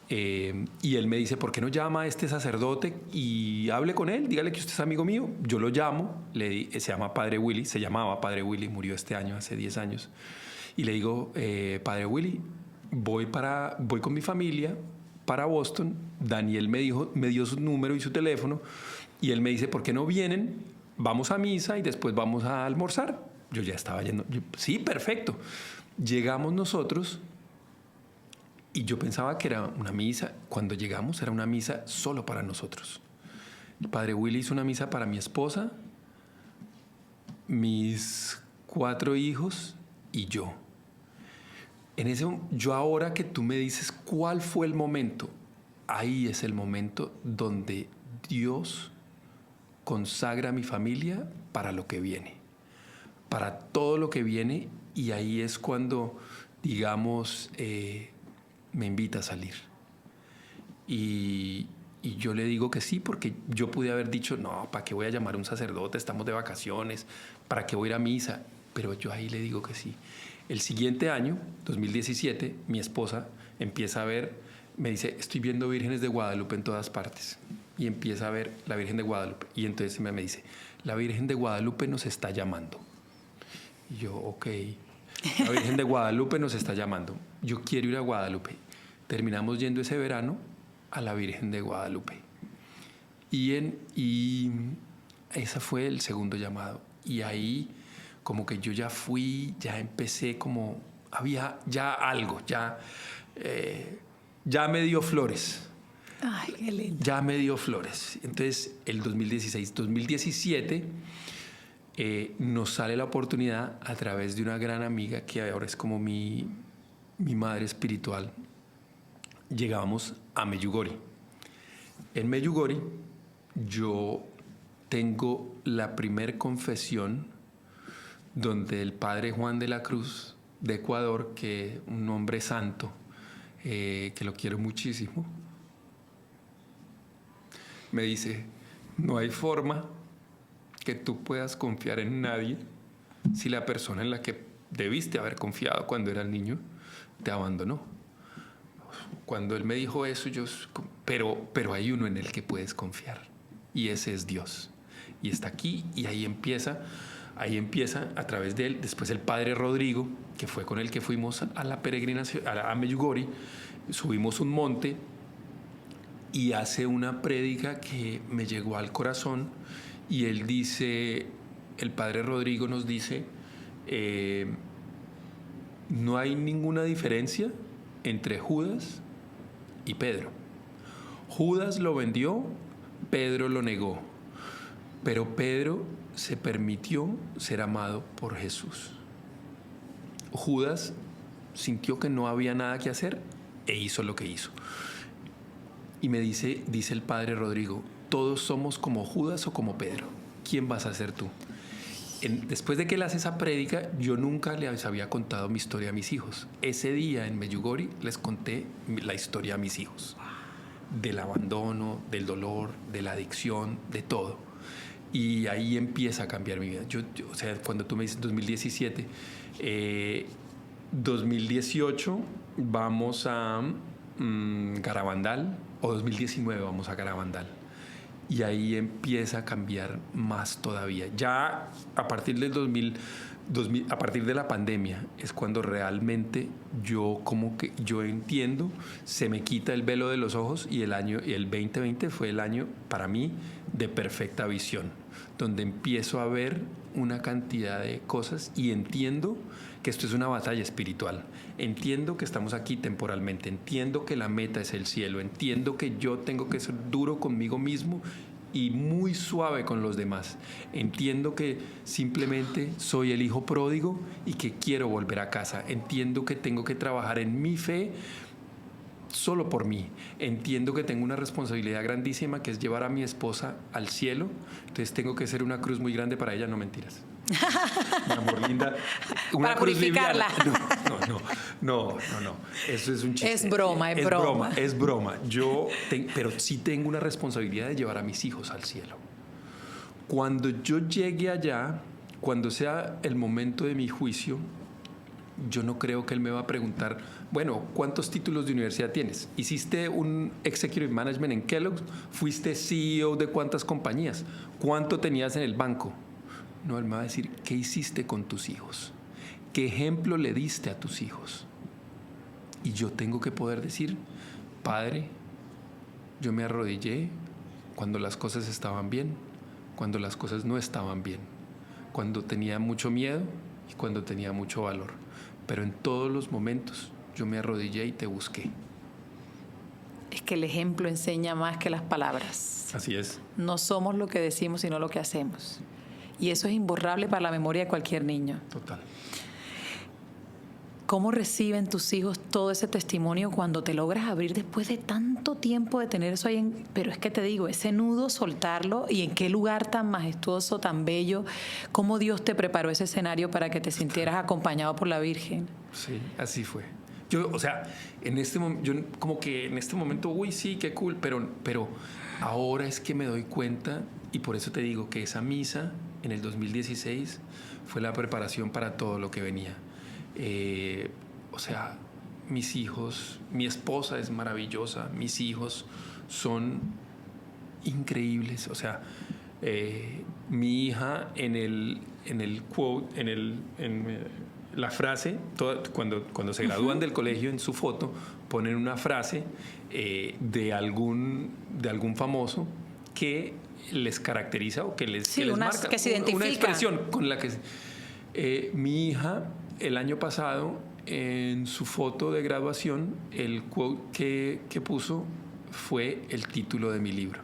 Speaker 2: Y él me dice, ¿por qué no llama a este sacerdote y hable con él? Dígale que usted es amigo mío. Yo lo llamo, se llama Padre Willy, se llamaba Padre Willy, murió este año, hace 10 años. Y le digo, Padre Willy, voy con mi familia para Boston. Daniel me dio su número y su teléfono y él me dice, ¿por qué no vienen? Vamos a misa y después vamos a almorzar. Yo ya estaba yendo, sí, perfecto. Llegamos nosotros. Y yo pensaba que era una misa, cuando llegamos era una misa solo para nosotros. El Padre Willy hizo una misa para mi esposa, mis 4 hijos y yo. Yo ahora que tú me dices cuál fue el momento, ahí es el momento donde Dios consagra a mi familia para lo que viene, para todo lo que viene, y ahí es cuando, digamos, me invita a salir. Y yo le digo que sí, porque yo pude haber dicho, no, ¿para qué voy a llamar a un sacerdote? Estamos de vacaciones, ¿para qué voy a ir a misa? Pero yo ahí le digo que sí. El siguiente año, 2017, mi esposa empieza a ver, me dice, estoy viendo vírgenes de Guadalupe en todas partes. Y empieza a ver la Virgen de Guadalupe. Y entonces me dice, la Virgen de Guadalupe nos está llamando. Y yo, ok, la Virgen de Guadalupe nos está llamando. Yo quiero ir a Guadalupe. Terminamos yendo ese verano a la Virgen de Guadalupe. Y ese fue el segundo llamado. Y ahí como que yo ya fui, ya empecé como, había ya algo, ya me dio flores.
Speaker 1: Ay, qué lindo.
Speaker 2: Ya me dio flores. Entonces, el 2016, 2017, nos sale la oportunidad a través de una gran amiga que ahora es como mi madre espiritual. Llegábamos a Medjugorje. En Medjugorje yo tengo la primer confesión donde el padre Juan de la Cruz de Ecuador, que un hombre santo, que lo quiero muchísimo, me dice: no hay forma que tú puedas confiar en nadie si la persona en la que debiste haber confiado cuando eras niño te abandonó. Cuando él me dijo eso, pero hay uno en el que puedes confiar, y ese es Dios, y está aquí, y ahí empieza a través de él. Después el padre Rodrigo, que fue con el que fuimos a la peregrinación a Medjugorje, subimos un monte y hace una prédica que me llegó al corazón, y él dice, el padre Rodrigo nos dice, no hay ninguna diferencia entre Judas y Pedro. Judas lo vendió, Pedro lo negó, pero Pedro se permitió ser amado por Jesús. Judas sintió que no había nada que hacer e hizo lo que hizo. Y me dice el padre Rodrigo, todos somos como Judas o como Pedro. ¿Quién vas a ser tú? Después de que él hace esa prédica, yo nunca les había contado mi historia a mis hijos. Ese día en Medjugorje les conté la historia a mis hijos. Del abandono, del dolor, de la adicción, de todo. Y ahí empieza a cambiar mi vida. O sea, cuando tú me dices 2017, 2018 vamos a Garabandal, o 2019 vamos a Garabandal. Y ahí empieza a cambiar más todavía. Ya a partir del a partir de la pandemia es cuando realmente yo entiendo, se me quita el velo de los ojos, y el 2020 fue el año para mí de perfecta visión, donde empiezo a ver una cantidad de cosas y entiendo que esto es una batalla espiritual. Entiendo que estamos aquí temporalmente, entiendo que la meta es el cielo, entiendo que yo tengo que ser duro conmigo mismo y muy suave con los demás. Entiendo que simplemente soy el hijo pródigo y que quiero volver a casa. Entiendo que tengo que trabajar en mi fe solo por mí. Entiendo que tengo una responsabilidad grandísima, que es llevar a mi esposa al cielo. Entonces tengo que ser una cruz muy grande para ella. No, mentiras. Mi amor linda. Una
Speaker 1: para
Speaker 2: cruz
Speaker 1: purificarla.
Speaker 2: No. Eso es un chiste.
Speaker 1: Es broma.
Speaker 2: Es broma. Pero sí tengo una responsabilidad de llevar a mis hijos al cielo. Cuando yo llegue allá, cuando sea el momento de mi juicio, yo no creo que él me va a preguntar, bueno, ¿cuántos títulos de universidad tienes? ¿Hiciste un Executive Management en Kellogg's? ¿Fuiste CEO de cuántas compañías? ¿Cuánto tenías en el banco? No, él me va a decir, ¿qué hiciste con tus hijos? ¿Qué ejemplo le diste a tus hijos? Y yo tengo que poder decir, Padre, yo me arrodillé cuando las cosas estaban bien, cuando las cosas no estaban bien, cuando tenía mucho miedo y cuando tenía mucho valor. Pero en todos los momentos yo me arrodillé y te busqué.
Speaker 1: Es que el ejemplo enseña más que las palabras.
Speaker 2: Así es.
Speaker 1: No somos lo que decimos, sino lo que hacemos. Y eso es imborrable para la memoria de cualquier niño.
Speaker 2: Total.
Speaker 1: ¿Cómo reciben tus hijos todo ese testimonio cuando te logras abrir después de tanto tiempo de tener eso ahí? Pero es que te digo, ese nudo, soltarlo, y en qué lugar tan majestuoso, tan bello, cómo Dios te preparó ese escenario para que te sintieras acompañado por la Virgen.
Speaker 2: Sí, así fue. En este momento, uy, sí, qué cool, pero ahora es que me doy cuenta, y por eso te digo que esa misa en el 2016 fue la preparación para todo lo que venía. Mis hijos, mi esposa es maravillosa, mis hijos son increíbles. Mi hija en la frase, cuando se gradúan del colegio, en su foto ponen una frase de algún famoso que les caracteriza o que les,
Speaker 1: Sí,
Speaker 2: que les
Speaker 1: unas
Speaker 2: marca.
Speaker 1: que se identifican.
Speaker 2: Una expresión con la que... mi hija, el año pasado, en su foto de graduación, el quote que puso fue el título de mi libro,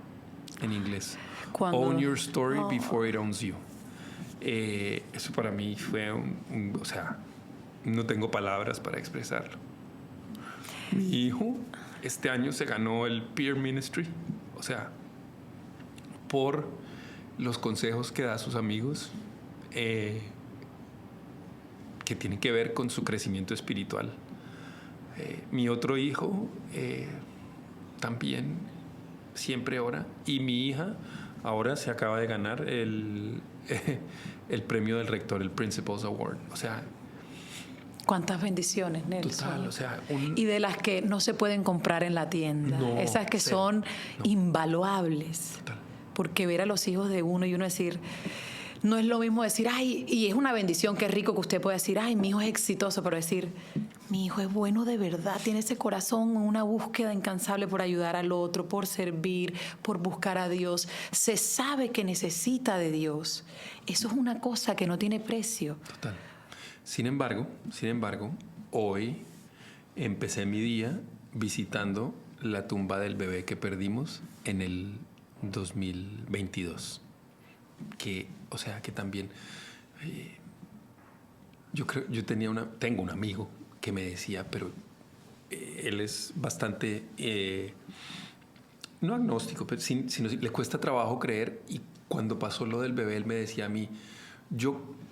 Speaker 2: en inglés.
Speaker 1: Cuando-
Speaker 2: Own your story before it owns you. Eso para mí fue o sea, no tengo palabras para expresarlo. Mi hijo este año se ganó el Peer Ministry, o sea, por los consejos que da a sus amigos, que tienen que ver con su crecimiento espiritual. Mi otro hijo también siempre ora, y mi hija ahora se acaba de ganar el premio del rector, el Principal's Award. O sea,
Speaker 1: Cuántas bendiciones, Nelson.
Speaker 2: total, o sea,
Speaker 1: Y de las que no se pueden comprar en la tienda.
Speaker 2: No,
Speaker 1: Esas que
Speaker 2: cero,
Speaker 1: son
Speaker 2: no.
Speaker 1: invaluables.
Speaker 2: Total.
Speaker 1: Porque ver a los hijos de uno y uno decir, no es lo mismo decir, ay, y es una bendición, qué rico que usted pueda decir, ay, mi hijo es exitoso, pero decir, mi hijo es bueno de verdad, tiene ese corazón, una búsqueda incansable por ayudar al otro, por servir, por buscar a Dios. Se sabe que necesita de Dios. Eso es una cosa que no tiene precio.
Speaker 2: Total. Sin embargo, hoy empecé mi día visitando la tumba del bebé que perdimos en el 2022. Que, o sea, que también tengo un amigo que me decía, pero él es bastante no agnóstico, pero sino le cuesta trabajo creer, y cuando pasó lo del bebé él me decía a mí,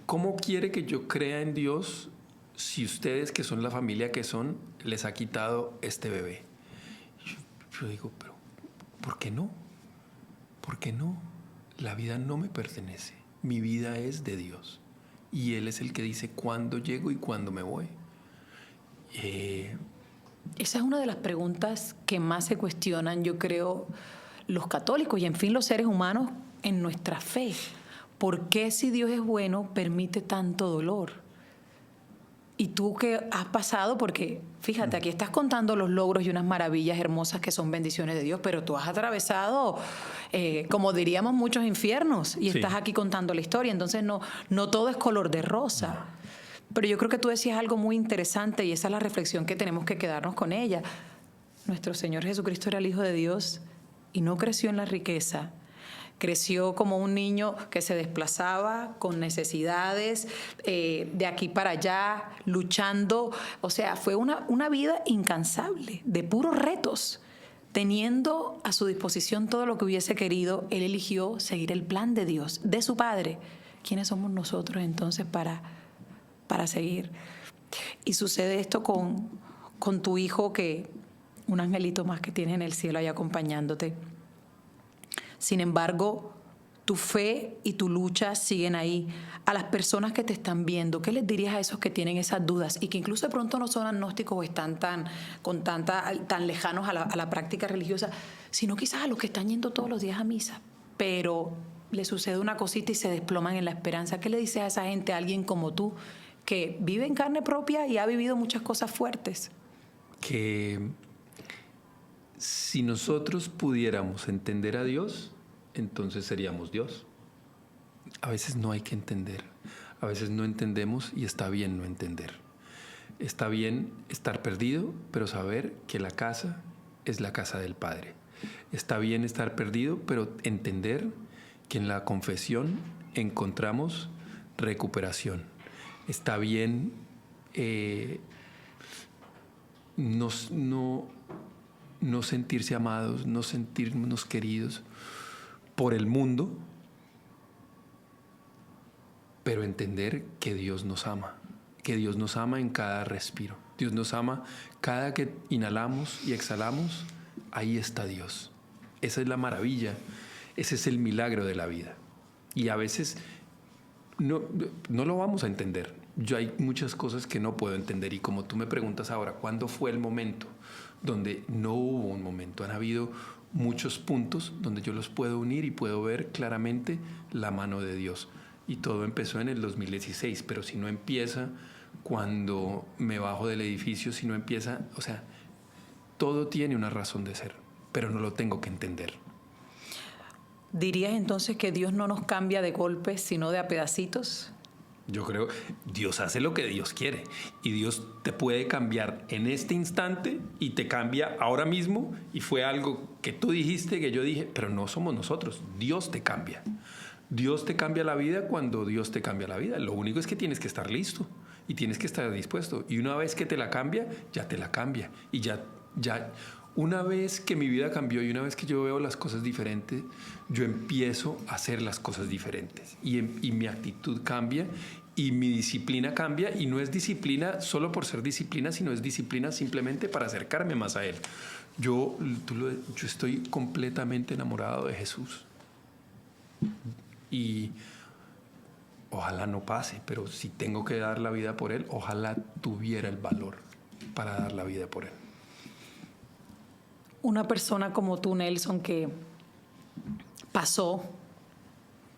Speaker 2: ¿cómo quiere que yo crea en Dios si ustedes, que son la familia que son, les ha quitado este bebé? Yo digo, pero ¿por qué no? ¿Por qué no? La vida no me pertenece. Mi vida es de Dios. Y Él es el que dice cuándo llego y cuándo me voy.
Speaker 1: Esa es una de las preguntas que más se cuestionan, yo creo, los católicos y, en fin, los seres humanos en nuestra fe. ¿Por qué, si Dios es bueno, permite tanto dolor? Y tú que has pasado, porque fíjate, aquí estás contando los logros y unas maravillas hermosas que son bendiciones de Dios, pero tú has atravesado, como diríamos, muchos infiernos, y
Speaker 2: Sí.
Speaker 1: estás aquí contando la historia. Entonces no todo es color de rosa. Pero yo creo que tú decías algo muy interesante, y esa es la reflexión que tenemos que quedarnos con ella. Nuestro Señor Jesucristo era el Hijo de Dios y no creció en la riqueza. Creció como un niño que se desplazaba con necesidades, de aquí para allá, luchando. O sea, fue una vida incansable, de puros retos. Teniendo a su disposición todo lo que hubiese querido, él eligió seguir el plan de Dios, de su Padre. ¿Quiénes somos nosotros entonces para seguir? Y sucede esto con tu hijo, que un angelito más que tienes en el cielo ahí acompañándote. Sin embargo, tu fe y tu lucha siguen ahí. A las personas que te están viendo, ¿qué les dirías a esos que tienen esas dudas y que incluso de pronto no son agnósticos o están tan lejanos a la práctica religiosa, sino quizás a los que están yendo todos los días a misa, pero les sucede una cosita y se desploman en la esperanza? ¿Qué le dices a esa gente, a alguien como tú, que vive en carne propia y ha vivido muchas cosas fuertes?
Speaker 2: Que si nosotros pudiéramos entender a Dios, entonces seríamos Dios. A veces no hay que entender. A veces no entendemos, y está bien no entender. Está bien estar perdido, pero saber que la casa es la casa del Padre. Está bien estar perdido, pero entender que en la confesión encontramos recuperación. Está bien no sentirse amados, no sentirnos queridos por el mundo, pero entender que Dios nos ama en cada respiro. Dios nos ama cada que inhalamos y exhalamos. Ahí está Dios. Esa es la maravilla, ese es el milagro de la vida. Y a veces no lo vamos a entender. Yo hay muchas cosas que no puedo entender, y como tú me preguntas ahora, ¿cuándo fue el momento? Donde no hubo un momento. Han habido muchos puntos donde yo los puedo unir y puedo ver claramente la mano de Dios. Y todo empezó en el 2016, pero si no empieza cuando me bajo del edificio, si no empieza, o sea, todo tiene una razón de ser, pero no lo tengo que entender.
Speaker 1: ¿Dirías entonces que Dios no nos cambia de golpe, sino de a pedacitos?
Speaker 2: Yo creo, Dios hace lo que Dios quiere y Dios te puede cambiar en este instante y te cambia ahora mismo y fue algo que tú dijiste, que yo dije, pero no somos nosotros, Dios te cambia. Dios te cambia la vida cuando Dios te cambia la vida. Lo único es que tienes que estar listo y tienes que estar dispuesto. Y una vez que te la cambia, ya te la cambia. Y ya, una vez que mi vida cambió y una vez que yo veo las cosas diferentes, yo empiezo a hacer las cosas diferentes. Y mi actitud cambia y mi disciplina cambia. Y no es disciplina solo por ser disciplina, sino es disciplina simplemente para acercarme más a Él. Yo estoy completamente enamorado de Jesús. Y ojalá no pase, pero si tengo que dar la vida por Él, ojalá tuviera el valor para dar la vida por Él.
Speaker 1: Una persona como tú, Nelson, que pasó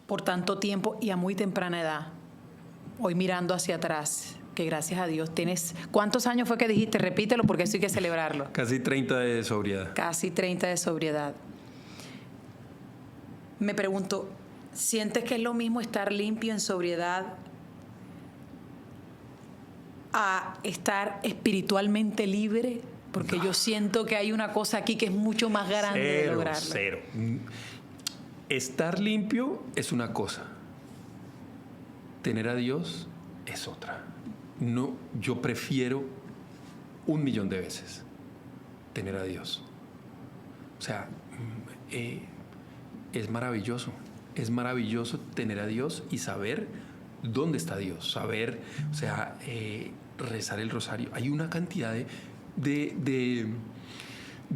Speaker 1: por tanto tiempo y a muy temprana edad, hoy mirando hacia atrás, que gracias a Dios tienes... ¿Cuántos años fue que dijiste? Repítelo porque eso hay que celebrarlo.
Speaker 2: Casi 30 de sobriedad.
Speaker 1: Casi 30 de sobriedad. Me pregunto, ¿sientes que es lo mismo estar limpio en sobriedad a estar espiritualmente libre? Porque yo siento que hay una cosa aquí que es mucho más grande de lograrlo.
Speaker 2: Cero. Estar limpio es una cosa. Tener a Dios es otra. No, yo prefiero 1.000.000 de veces tener a Dios. O sea, es maravilloso. Es maravilloso tener a Dios y saber dónde está Dios. Saber, o sea, rezar el rosario. Hay una cantidad de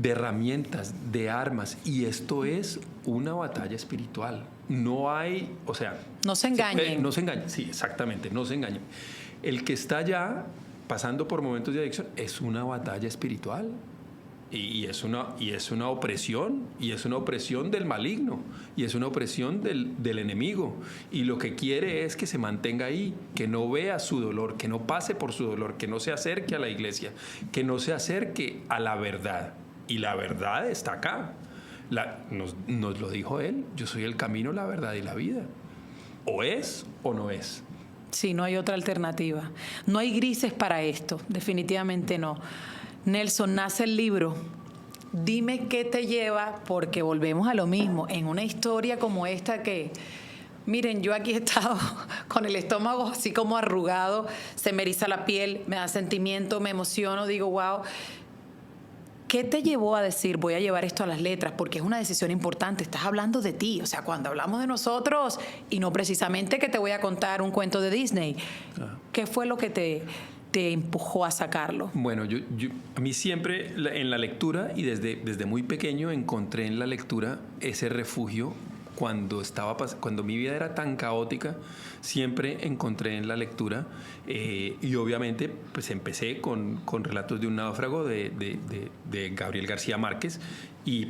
Speaker 2: herramientas, de armas, y esto es una batalla espiritual. No hay, o sea...
Speaker 1: No se engañen.
Speaker 2: No se engañen, sí, exactamente, no se engañen. El que está ya pasando por momentos de adicción es una batalla espiritual. Y es una opresión, y es una opresión del maligno, y es una opresión del enemigo. Y lo que quiere es que se mantenga ahí, que no vea su dolor, que no pase por su dolor, que no se acerque a la iglesia, que no se acerque a la verdad. Y la verdad está acá. Nos lo dijo Él, yo soy el camino, la verdad y la vida. O es o no es.
Speaker 1: Sí, no hay otra alternativa. No hay grises para esto, definitivamente no. Nelson, nace el libro. Dime qué te lleva, porque volvemos a lo mismo, en una historia como esta que, miren, yo aquí he estado con el estómago así como arrugado, se me eriza la piel, me da sentimiento, me emociono, digo, wow. ¿Qué te llevó a decir, voy a llevar esto a las letras? Porque es una decisión importante, estás hablando de ti, o sea, cuando hablamos de nosotros, y no precisamente que te voy a contar un cuento de Disney. ¿Qué fue lo que te empujó a sacarlo?
Speaker 2: Bueno, a mí siempre en la lectura y desde muy pequeño encontré en la lectura ese refugio. Cuando mi vida era tan caótica, siempre encontré en la lectura y obviamente pues empecé con Relatos de un náufrago de Gabriel García Márquez y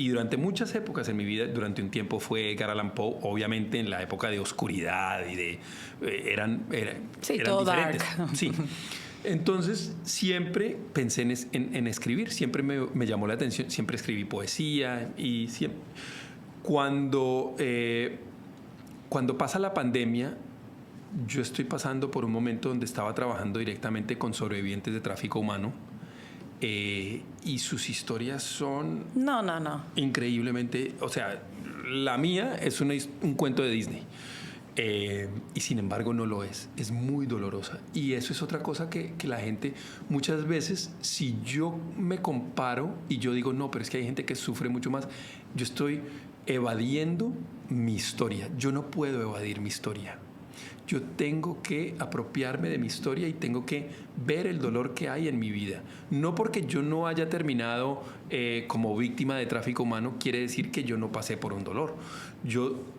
Speaker 2: durante muchas épocas en mi vida, durante un tiempo fue Edgar Allan Poe, obviamente en la época de oscuridad y eran
Speaker 1: todo
Speaker 2: diferentes.
Speaker 1: dark.
Speaker 2: Sí. Entonces siempre pensé en escribir, siempre me llamó la atención, siempre escribí poesía y siempre... Cuando pasa la pandemia, yo estoy pasando por un momento donde estaba trabajando directamente con sobrevivientes de tráfico humano y sus historias son...
Speaker 1: No.
Speaker 2: Increíblemente... O sea, la mía es un cuento de Disney. Y sin embargo no lo es muy dolorosa y eso es otra cosa que la gente muchas veces, si yo me comparo y yo digo no, pero es que hay gente que sufre mucho más, yo estoy evadiendo mi historia. Yo no puedo evadir mi historia. Yo tengo que apropiarme de mi historia y tengo que ver el dolor que hay en mi vida. No porque yo no haya terminado como víctima de tráfico humano quiere decir que yo no pasé por un dolor.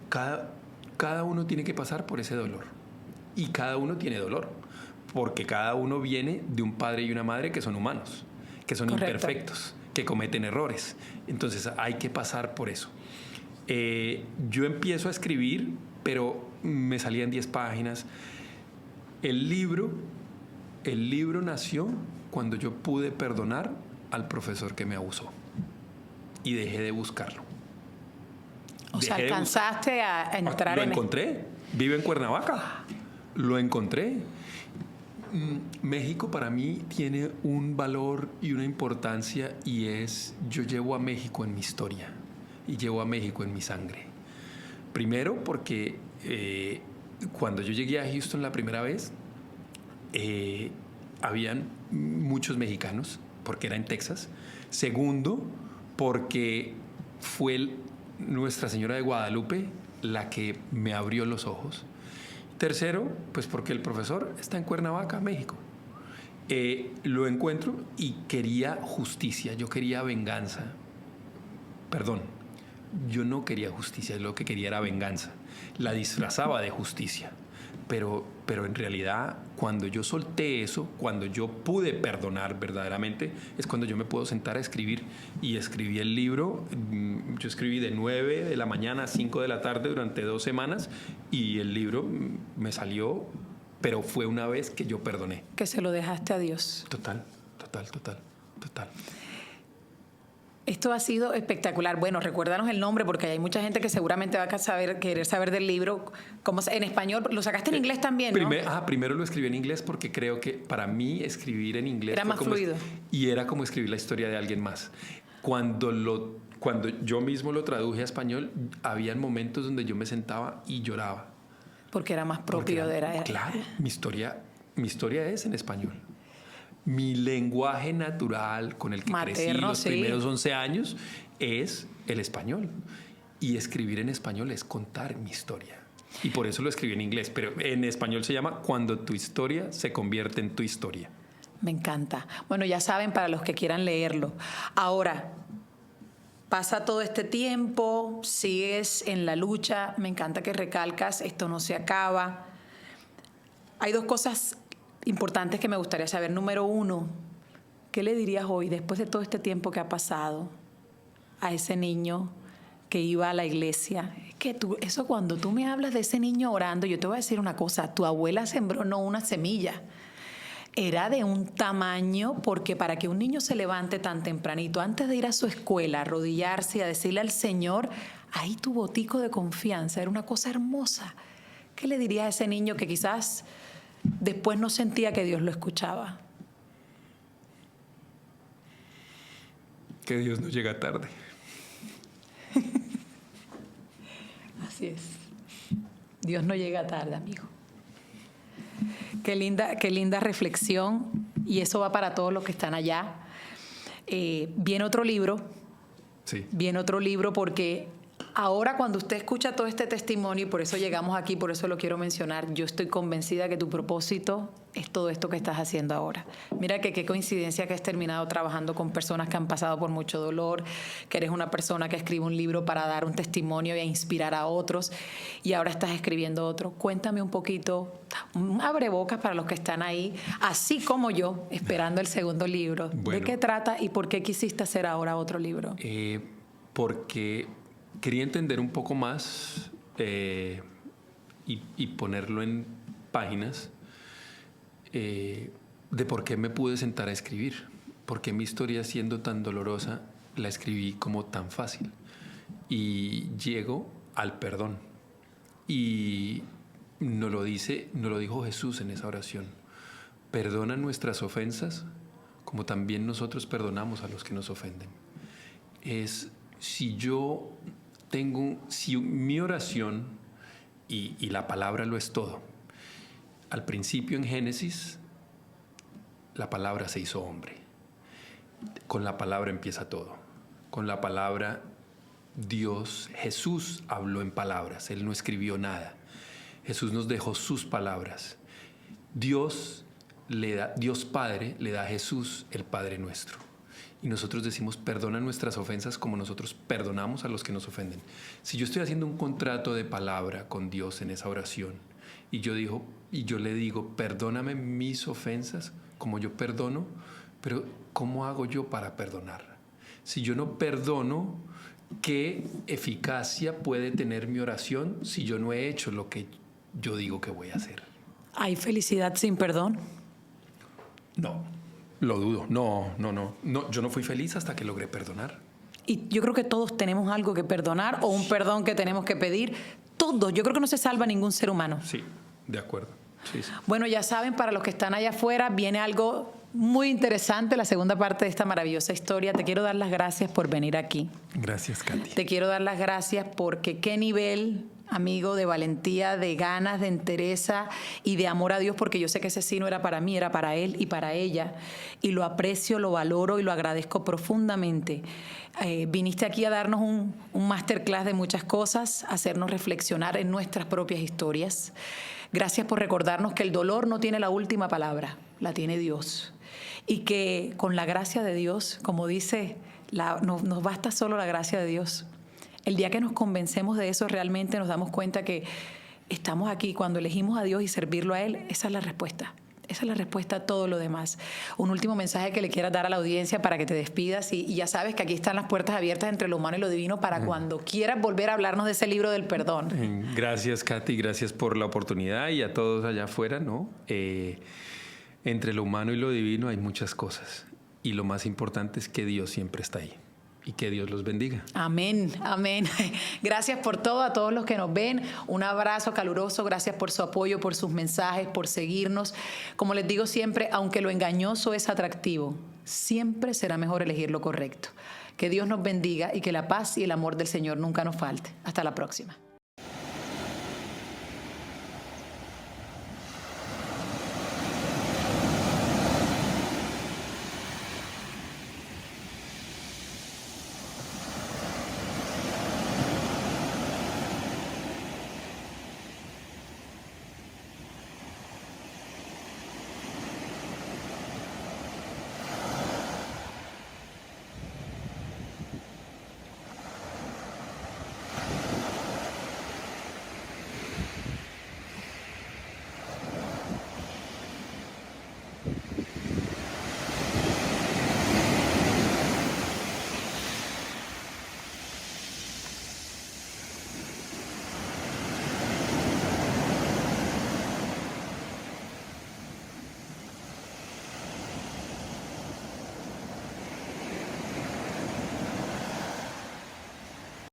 Speaker 2: Cada uno tiene que pasar por ese dolor. Y cada uno tiene dolor. Porque cada uno viene de un padre y una madre que son humanos, que son
Speaker 1: Correcto.
Speaker 2: imperfectos, que cometen errores. Entonces hay que pasar por eso. Yo empiezo a escribir, pero me salían 10 páginas. El libro nació cuando yo pude perdonar al profesor que me abusó. Y dejé de buscarlo.
Speaker 1: O sea,
Speaker 2: Dejé de buscar.
Speaker 1: alcanzaste a entrar
Speaker 2: Lo
Speaker 1: en...
Speaker 2: encontré. Vive en Cuernavaca. Lo encontré. México para mí tiene un valor y una importancia y es, yo llevo a México en mi historia y llevo a México en mi sangre. Primero porque cuando yo llegué a Houston la primera vez, habían muchos mexicanos, porque era en Texas. Segundo, porque fue Nuestra Señora de Guadalupe la que me abrió los ojos. Tercero, pues porque el profesor está en Cuernavaca, México. Lo encuentro y quería justicia, yo quería venganza. Perdón, yo no quería justicia, lo que quería era venganza. La disfrazaba de justicia. Pero en realidad, cuando yo solté eso, cuando yo pude perdonar verdaderamente, es cuando yo me puedo sentar a escribir. Y escribí el libro. Yo escribí de 9 de la mañana a 5 de la tarde durante 2 semanas y el libro me salió, pero fue una vez que yo perdoné.
Speaker 1: Que se lo dejaste a Dios.
Speaker 2: Total.
Speaker 1: Esto ha sido espectacular. Bueno, recuérdanos el nombre porque hay mucha gente que seguramente va a querer saber del libro. En español, lo sacaste en inglés también, ¿no?
Speaker 2: Primero lo escribí en inglés porque creo que para mí escribir en inglés
Speaker 1: era más fluido.
Speaker 2: Y era como escribir la historia de alguien más. Cuando yo mismo lo traduje a español, habían momentos donde yo me sentaba y lloraba.
Speaker 1: Porque era más propio de...
Speaker 2: Claro, mi historia es en español. Mi lenguaje natural con el que crecí los primeros 11 años es el español. Y escribir en español es contar mi historia. Y por eso lo escribí en inglés. Pero en español se llama Cuando tu historia se convierte en tu historia.
Speaker 1: Me encanta. Bueno, ya saben, para los que quieran leerlo. Ahora, pasa todo este tiempo, sigues en la lucha. Me encanta que recalcas, esto no se acaba. Hay 2 cosas importantes que me gustaría saber. Número 1, ¿qué le dirías hoy, después de todo este tiempo que ha pasado, a ese niño que iba a la iglesia? Eso cuando tú me hablas de ese niño orando, yo te voy a decir una cosa, tu abuela sembró no una semilla, era de un tamaño, porque para que un niño se levante tan tempranito, antes de ir a su escuela, arrodillarse y a decirle al Señor, ahí tu botico de confianza, era una cosa hermosa. ¿Qué le dirías a ese niño que quizás después no sentía que Dios lo escuchaba?
Speaker 2: Que Dios no llega tarde.
Speaker 1: Así es. Dios no llega tarde, amigo. Qué linda reflexión. Y eso va para todos los que están allá. Viene otro libro.
Speaker 2: Sí.
Speaker 1: Viene otro libro porque... Ahora, cuando usted escucha todo este testimonio, y por eso llegamos aquí, por eso lo quiero mencionar, yo estoy convencida que tu propósito es todo esto que estás haciendo ahora. Mira que qué coincidencia que has terminado trabajando con personas que han pasado por mucho dolor, que eres una persona que escribe un libro para dar un testimonio y a inspirar a otros, y ahora estás escribiendo otro. Cuéntame un poquito, un abrebocas para los que están ahí, así como yo, esperando el segundo libro.
Speaker 2: Bueno.
Speaker 1: ¿De qué trata y por qué quisiste hacer ahora otro libro?
Speaker 2: Porque quería entender un poco más y ponerlo en páginas de por qué me pude sentar a escribir. Por qué mi historia, siendo tan dolorosa, la escribí como tan fácil. Y llego al perdón. Y nos lo dijo Jesús en esa oración. Perdona nuestras ofensas como también nosotros perdonamos a los que nos ofenden. Si mi oración y la palabra lo es todo. Al principio en Génesis, la palabra se hizo hombre. Con la palabra empieza todo. Con la palabra Jesús habló en palabras. Él no escribió nada. Jesús nos dejó sus palabras. Dios Padre le da a Jesús el Padre nuestro. Y nosotros decimos, perdona nuestras ofensas como nosotros perdonamos a los que nos ofenden. Si yo estoy haciendo un contrato de palabra con Dios en esa oración y yo le digo, perdóname mis ofensas como yo perdono, pero ¿cómo hago yo para perdonar? Si yo no perdono, ¿qué eficacia puede tener mi oración si yo no he hecho lo que yo digo que voy a hacer?
Speaker 1: ¿Hay felicidad sin perdón?
Speaker 2: No. Lo dudo. No. Yo no fui feliz hasta que logré perdonar.
Speaker 1: Y yo creo que todos tenemos algo que perdonar o un perdón que tenemos que pedir. Todos. Yo creo que no se salva ningún ser humano.
Speaker 2: Sí, de acuerdo. Sí, sí.
Speaker 1: Bueno, ya saben, para los que están allá afuera, viene algo muy interesante, la segunda parte de esta maravillosa historia. Te quiero dar las gracias por venir aquí.
Speaker 2: Gracias, Katy.
Speaker 1: Te quiero dar las gracias porque qué nivel, amigo, de valentía, de ganas, de entereza y de amor a Dios, porque yo sé que ese sí no era para mí, era para él y para ella. Y lo aprecio, lo valoro y lo agradezco profundamente. Viniste aquí a darnos un masterclass de muchas cosas, a hacernos reflexionar en nuestras propias historias. Gracias por recordarnos que el dolor no tiene la última palabra, la tiene Dios. Y que con la gracia de Dios, como dice, nos basta solo la gracia de Dios. El día que nos convencemos de eso, realmente nos damos cuenta que estamos aquí. Cuando elegimos a Dios y servirlo a Él, esa es la respuesta. Esa es la respuesta a todo lo demás. Un último mensaje que le quieras dar a la audiencia para que te despidas. Y ya sabes que aquí están las puertas abiertas entre lo humano y lo divino para cuando quieras volver a hablarnos de ese libro del perdón.
Speaker 2: Gracias, Katy. Gracias por la oportunidad y a todos allá afuera, ¿no? Entre lo humano y lo divino hay muchas cosas. Y lo más importante es que Dios siempre está ahí. Y que Dios los bendiga.
Speaker 1: Amén, amén. Gracias por todo, a todos los que nos ven. Un abrazo caluroso, gracias por su apoyo, por sus mensajes, por seguirnos. Como les digo siempre, aunque lo engañoso es atractivo, siempre será mejor elegir lo correcto. Que Dios nos bendiga y que la paz y el amor del Señor nunca nos falte. Hasta la próxima.